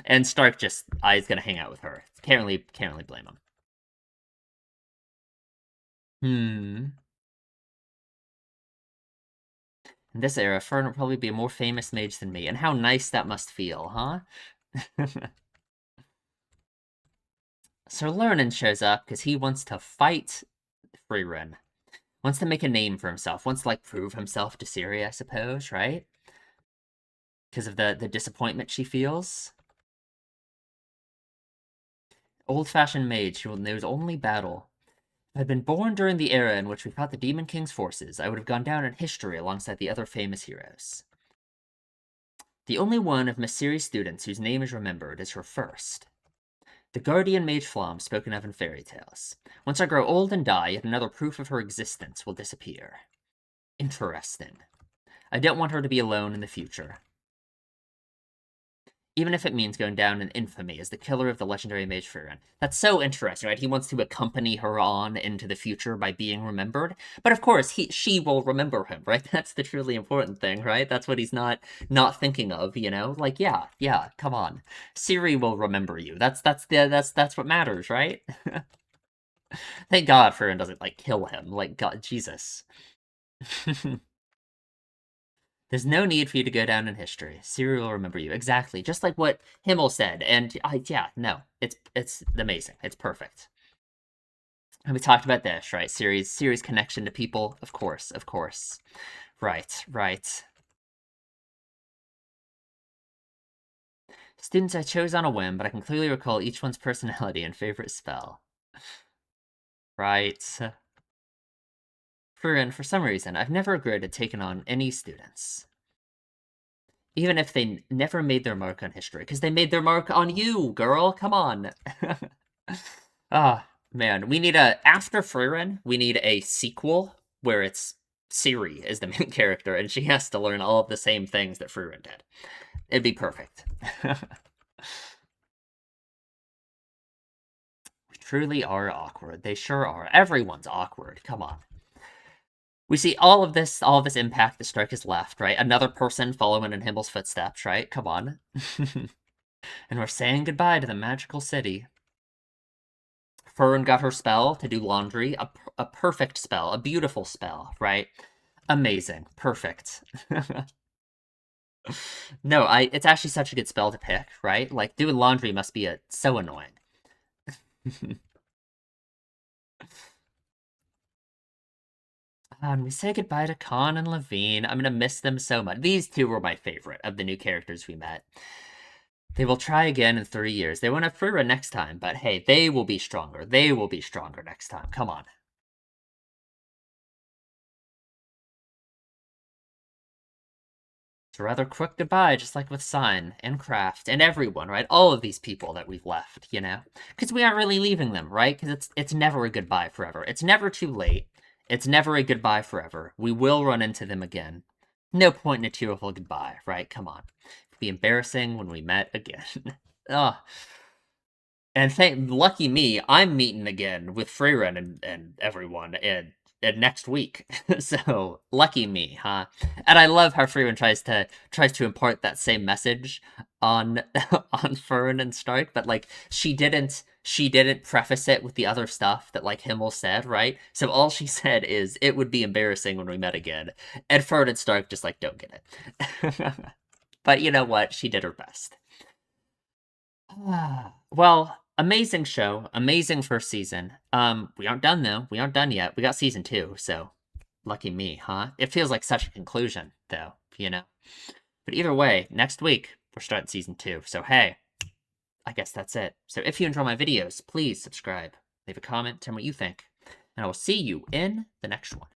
And Stark just is gonna hang out with her. Can't really blame him. Hmm. In this era, Frieren will probably be a more famous mage than me, and how nice that must feel, huh? Sir Lernan shows up because he wants to fight Frieren. Wants to make a name for himself. Wants to prove himself to Ciri, I suppose, right? Because of the disappointment she feels. Old-fashioned mage who knows only battle. If I'd been born during the era in which we fought the Demon King's forces, I would have gone down in history alongside the other famous heroes. The only one of Miss Ciri's students whose name is remembered is her first. The guardian mage Flam spoken of in fairy tales. Once I grow old and die, yet another proof of her existence will disappear. Interesting. I don't want her to be alone in the future. Even if it means going down in infamy as the killer of the legendary mage Frieren. That's so interesting, right? He wants to accompany her on into the future by being remembered. But of course, she will remember him, right? That's the truly important thing, right? That's what he's not thinking of. Yeah, come on. Ciri will remember you. That's what matters, right? Thank God Frieren doesn't, like, kill him. Like, God, Jesus. There's no need for you to go down in history. Siri will remember you. Exactly. Just like what Himmel said. And yeah, no. It's amazing. It's perfect. And we talked about this, right? Siri's connection to people. Of course, of course. Right, right. Students I chose on a whim, but I can clearly recall each one's personality and favorite spell. Right. Frieren, for some reason, I've never regretted taking on any students. Even if they never made their mark on history, because they made their mark on you, girl. Come on. Ah, man. We need after Frieren, we need a sequel where it's Siri is the main character, and she has to learn all of the same things that Frieren did. It'd be perfect. We truly are awkward. They sure are. Everyone's awkward. Come on. We see all of this impact the strike has left, right? Another person following in Himmel's footsteps, right? Come on. And we're saying goodbye to the magical city. Fern got her spell to do laundry. A perfect spell. A beautiful spell, right? Amazing. Perfect. No, it's actually such a good spell to pick, right? Like, doing laundry must be so annoying. And we say goodbye to Khan and Levine. I'm gonna miss them so much. These two were my favorite of the new characters we met. They will try again in 3 years. They won't have Frieren next time, but hey, they will be stronger. They will be stronger next time. Come on. It's a rather quick goodbye, just like with Sign and Kraft and everyone, right? All of these people that we've left, you know? Because we aren't really leaving them, right? Because it's never a goodbye forever. It's never too late. It's never a goodbye forever. We will run into them again. No point in a tearful goodbye, right? Come on. It'd be embarrassing when we met again. Ugh. And lucky me, I'm meeting again with Frieren and everyone and next week. So lucky me, huh? And I love how Frieren tries to impart that same message on on Fern and Stark, but like she didn't preface it with the other stuff that like Himmel said, right? So all she said is it would be embarrassing when we met again. And Fern and Stark just like don't get it. But you know what? She did her best. Well, amazing show, amazing first season. We aren't done though. We aren't done yet. We got season 2, so lucky me, huh? It feels like such a conclusion, though, you know. But either way, next week we're starting season 2. So hey, I guess that's it. So if you enjoy my videos, please subscribe, leave a comment, tell me what you think, and I will see you in the next one.